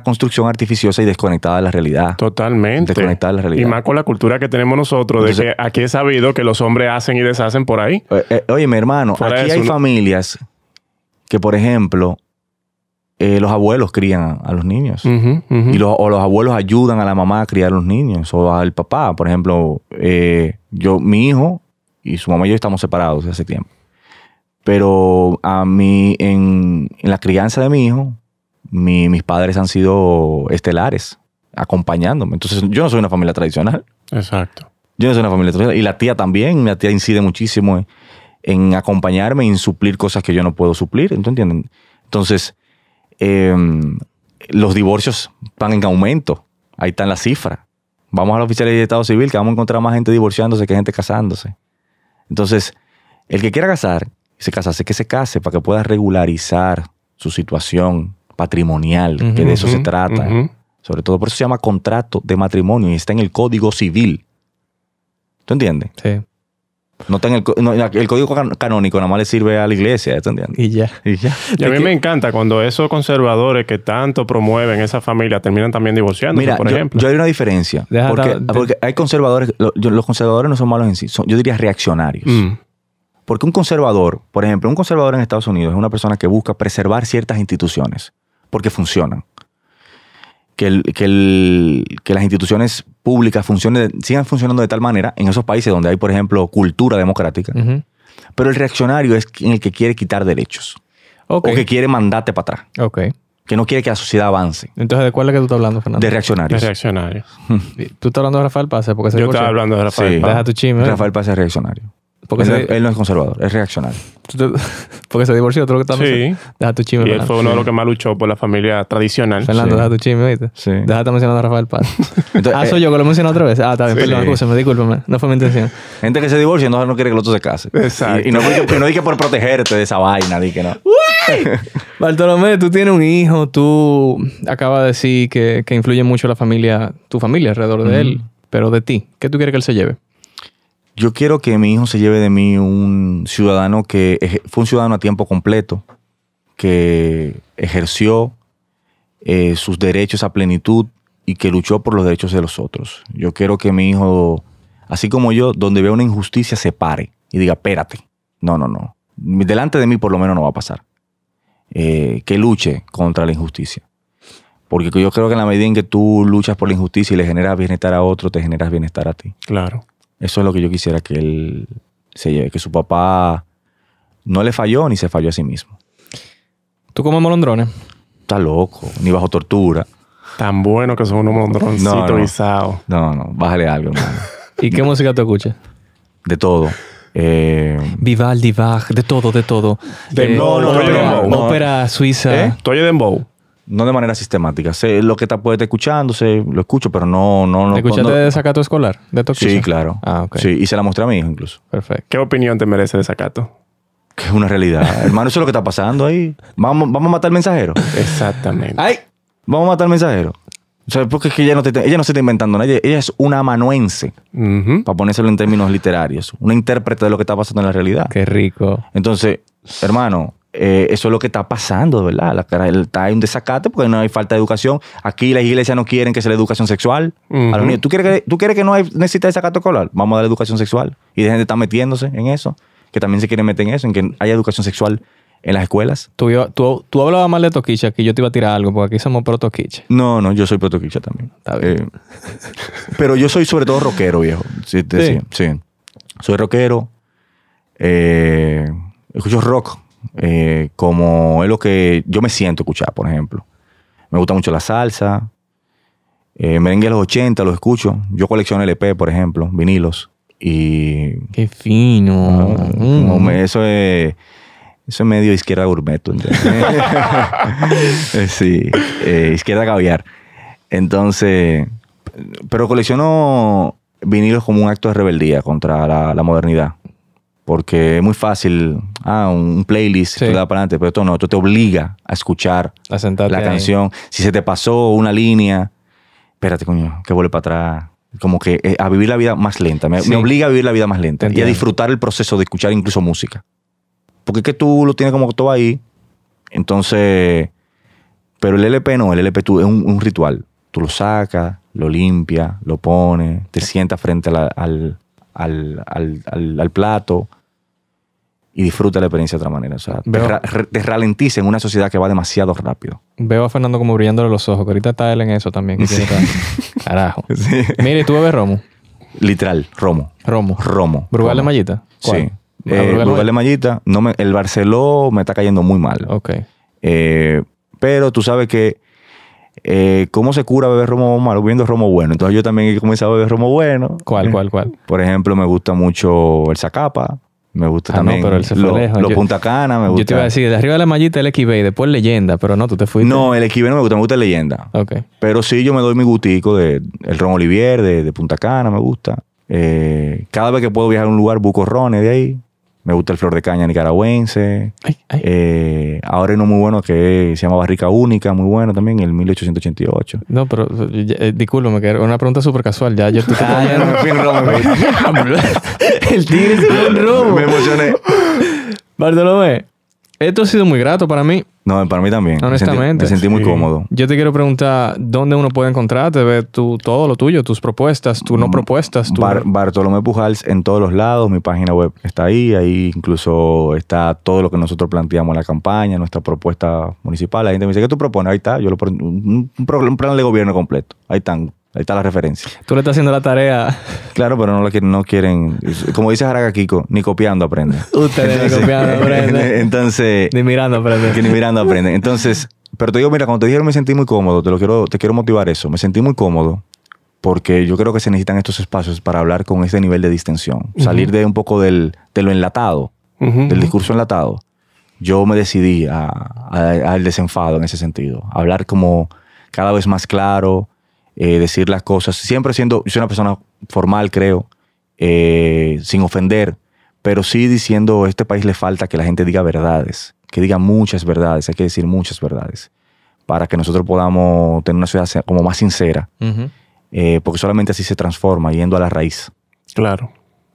construcción artificiosa y desconectada de la realidad. Totalmente. Desconectada de la realidad. Y más con la cultura que tenemos nosotros, entonces, de que aquí es sabido que los hombres hacen y deshacen por ahí. Oye, mi hermano, aquí hay familias que, por ejemplo, los abuelos crían a los niños. Y los abuelos ayudan a la mamá a criar a los niños o al papá. Por ejemplo, mi hijo y su mamá y yo estamos separados desde hace tiempo. Pero a mí, en la crianza de mi hijo, mis padres han sido estelares, acompañándome. Entonces, yo no soy una familia tradicional. Exacto. Yo no soy una familia tradicional. Y la tía también. La tía incide muchísimo en acompañarme y en suplir cosas que yo no puedo suplir. ¿Entienden? Entonces, los divorcios van en aumento. Ahí están las cifras. Vamos a la oficialía de Estado Civil, que vamos a encontrar más gente divorciándose que gente casándose. Entonces, el que quiera casarse, que se case para que pueda regularizar su situación patrimonial, que de eso se trata. Sobre todo, por eso se llama contrato de matrimonio y está en el Código Civil. ¿Tú entiendes? Sí. No está en el Código Canónico, nada más le sirve a la iglesia. ¿Tú entiendes? Y ya. Y a mí me encanta cuando esos conservadores que tanto promueven esa familia terminan también divorciándose, por ejemplo. Yo hay una diferencia. Porque hay conservadores, los conservadores no son malos en sí, yo diría reaccionarios. Porque un conservador, por ejemplo, un conservador en Estados Unidos es una persona que busca preservar ciertas instituciones. porque funcionan. Que las instituciones públicas sigan funcionando de tal manera en esos países donde hay, por ejemplo, cultura democrática. Pero el reaccionario es el que quiere quitar derechos. O que quiere mandarte para atrás. Que no quiere que la sociedad avance. Entonces, ¿de cuál es que tú estás hablando, Fernando? De reaccionarios. De reaccionarios. ¿Tú estás hablando de Rafael Paz? Porque Yo estaba hablando de Rafael Paz. Deja tu chisme. Rafael Paz es reaccionario. Porque Él no es conservador, es reaccionario. Porque se divorció, otro que está Sí. Deja tu chisme, Y él Fernando. fue uno de los que más luchó por la familia tradicional. Fernando, Sí. deja tu chisme, ¿viste? Sí. Deja de estar mencionando a Rafael Paz. Entonces, Soy yo que lo mencioné otra vez. Está bien, Sí. perdón, escúchame, discúlpame. No fue mi intención. Gente que se divorcia no quiere que el otro se case. Exacto. Y no di que por protegerte de esa vaina, di que no. Bartolomé, tú tienes un hijo, tú acabas de decir que influye mucho tu familia alrededor de él, pero de ti, ¿qué tú quieres que él se lleve? Yo quiero que mi hijo se lleve de mí un ciudadano que fue un ciudadano a tiempo completo, que ejerció sus derechos a plenitud y que luchó por los derechos de los otros. Yo quiero que mi hijo, así como yo, donde vea una injusticia, se pare y diga, espérate, no. Delante de mí por lo menos no va a pasar. Que luche contra la injusticia. Porque yo creo que en la medida en que tú luchas por la injusticia y le generas bienestar a otro, te generas bienestar a ti. Claro. Eso es lo que yo quisiera que él se lleve. Que su papá no le falló ni se falló a sí mismo. ¿Tú comes molondrones? Está loco, ni bajo tortura. Tan bueno que son unos mondroncitos No. guisados. No, bájale algo, hermano. ¿Y qué música tú escuchas? De todo. Vivaldi, Bach, de todo. Dembow, no. Ópera suiza. Tú oyes dembow. No de manera sistemática. Sé lo que puede estar escuchando, lo escucho, pero no. ¿Te escuchaste de Desacato Escolar? ¿De Toquicha? Sí, claro. Ah, ok. Sí, y se la mostré a mi hijo incluso. Perfecto. ¿Qué opinión te merece Desacato? Que es una realidad. Hermano, eso es lo que está pasando ahí. Vamos a matar al mensajero. Exactamente. ¡Ay! Vamos a matar al mensajero. O sea, porque es que ella no se está inventando nada. Ella es una amanuense, Ujú. para ponérselo en términos literarios. Una intérprete de lo que está pasando en la realidad. Qué rico. Entonces, hermano, eso es lo que está pasando, de verdad. Hay un desacato porque no hay falta de educación. Aquí las iglesias no quieren que se le dé educación sexual a los Ujú. niños. ¿Tú quieres que no necesita desacato escolar? Vamos a dar educación sexual. Y dejen de estar metiéndose en eso. Que también se quieren meter en eso, en que haya educación sexual en las escuelas. Tú hablabas mal de Toquicha, que yo te iba a tirar algo, porque aquí somos pro Toquicha. No, yo soy protoquicha también. Está bien. Pero yo soy sobre todo rockero, viejo. Sí. Soy rockero. Escucho rock como es lo que yo me siento escuchar, por ejemplo. Me gusta mucho la salsa. Merengue de los 80 los escucho. Yo colecciono LP, por ejemplo, vinilos. Y Qué fino. eso es medio izquierda gourmet, ¿tú entiendes? Sí, izquierda caviar. Entonces, pero colecciono vinilos como un acto de rebeldía contra la modernidad. Porque es muy fácil, un playlist, Sí. tú le das para adelante, pero esto no, esto te obliga a escuchar A sentarte la ahí. canción. Si se te pasó una línea, espérate, coño, que vuelve para atrás. Como que a vivir la vida más lenta. Me Sí. obliga a vivir la vida más lenta. Y a Entiendo. disfrutar el proceso de escuchar incluso música. Porque es que tú lo tienes como todo ahí. Entonces, pero el LP no, el LP es un ritual. Tú lo sacas, lo limpias, lo pones, te sientas frente al plato y disfruta la experiencia de otra manera. O sea, te ralentiza en una sociedad que va demasiado rápido. Veo a Fernando como brillándole los ojos, que ahorita está él en eso también. que Sí. quiere estar- Carajo. Sí. Mire, ¿y tú bebes romo? Literal, romo. Romo. Romo. ¿Brugal de mallita? ¿Cuál? Sí. Brugal De mallita. El Barceló me está cayendo muy mal. Ok. Pero tú sabes que cómo se cura beber romo malo, bebiendo romo bueno. Entonces yo también he comenzado a beber romo bueno. ¿Cuál? Por ejemplo, me gusta mucho el Zacapa. Me gusta también no, pero él se fue lejos. los Yo- Punta Cana. Me gusta. Yo te iba a decir, de arriba de la mallita el XB y después leyenda, pero no, tú te fuiste. No, el Equibe no me gusta leyenda. Ok. Pero sí, yo me doy mi gustico de el ron Olivier, de Punta Cana, me gusta. Cada vez que puedo viajar a un lugar, busco rones de ahí. Me gusta el flor de caña nicaragüense. Ay. Ahora hay uno muy bueno que se llama Barrica Única, muy bueno también, el 1888. No, pero discúlpame, que era una pregunta súper casual. Ya yo te Me fui en ron, me fui. El tigre se fue en romo. Me emocioné. Bartolomé, Esto ha sido muy grato para mí. No, para mí también. Honestamente. Me sentí muy cómodo. Yo te quiero preguntar dónde uno puede encontrarte, ver todo lo tuyo, tus propuestas, tus no propuestas. Bartolomé Pujals en todos los lados. Mi página web está ahí. Ahí incluso está todo lo que nosotros planteamos en la campaña, nuestra propuesta municipal. La gente me dice, ¿qué tú propones? Ahí está. Un plan de gobierno completo. Ahí están. Ahí está la referencia. Tú le estás haciendo la tarea. Claro, pero no quieren. Como dice Jaraga Kiko, ni copiando aprenden. Ustedes ni copiando aprenden. Entonces... Ni mirando aprenden. Que ni mirando aprenden. Entonces, pero te digo, mira, cuando te dijeron me sentí muy cómodo, te quiero motivar eso. Me sentí muy cómodo porque yo creo que se necesitan estos espacios para hablar con este nivel de distensión. Salir de un poco de lo enlatado, del discurso enlatado. Yo me decidí al desenfado en ese sentido. Hablar como cada vez más claro, decir las cosas. Siempre yo soy una persona formal, creo, sin ofender, pero sí diciendo a este país le falta que la gente diga verdades, que diga muchas verdades, hay que decir muchas verdades, para que nosotros podamos tener una ciudad como más sincera, porque solamente así se transforma, yendo a la raíz. Claro.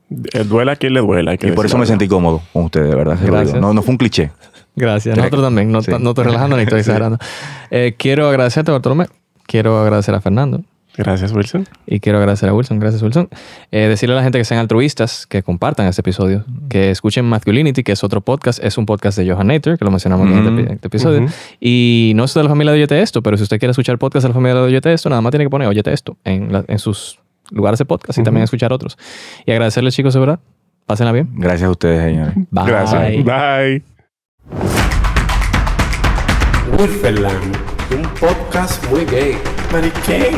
Duela a quien le duela. Y por eso me sentí cómodo con ustedes, de verdad. Gracias. No fue un cliché. Gracias. Nosotros también. No estoy relajando ni estoy exagerando. Quiero agradecerte, Bartolomé. Quiero agradecer a Fernando. Gracias, Wilson. Y quiero agradecer a Wilson. Gracias, Wilson. Decirle a la gente que sean altruistas, que compartan este episodio, que escuchen Masculinity, que es otro podcast. Es un podcast de Johan Nater, que lo mencionamos en este episodio. Y no es de la familia de Óyete Esto, pero si usted quiere escuchar el podcast de la familia de Óyete Esto, nada más tiene que poner Óyete Esto en sus lugares de podcast y también escuchar otros. Y agradecerles, chicos, de verdad. Pásenla bien. Gracias a ustedes, señores. Bye. Gracias. Bye. Woodfordland, un podcast muy gay. Mariquén.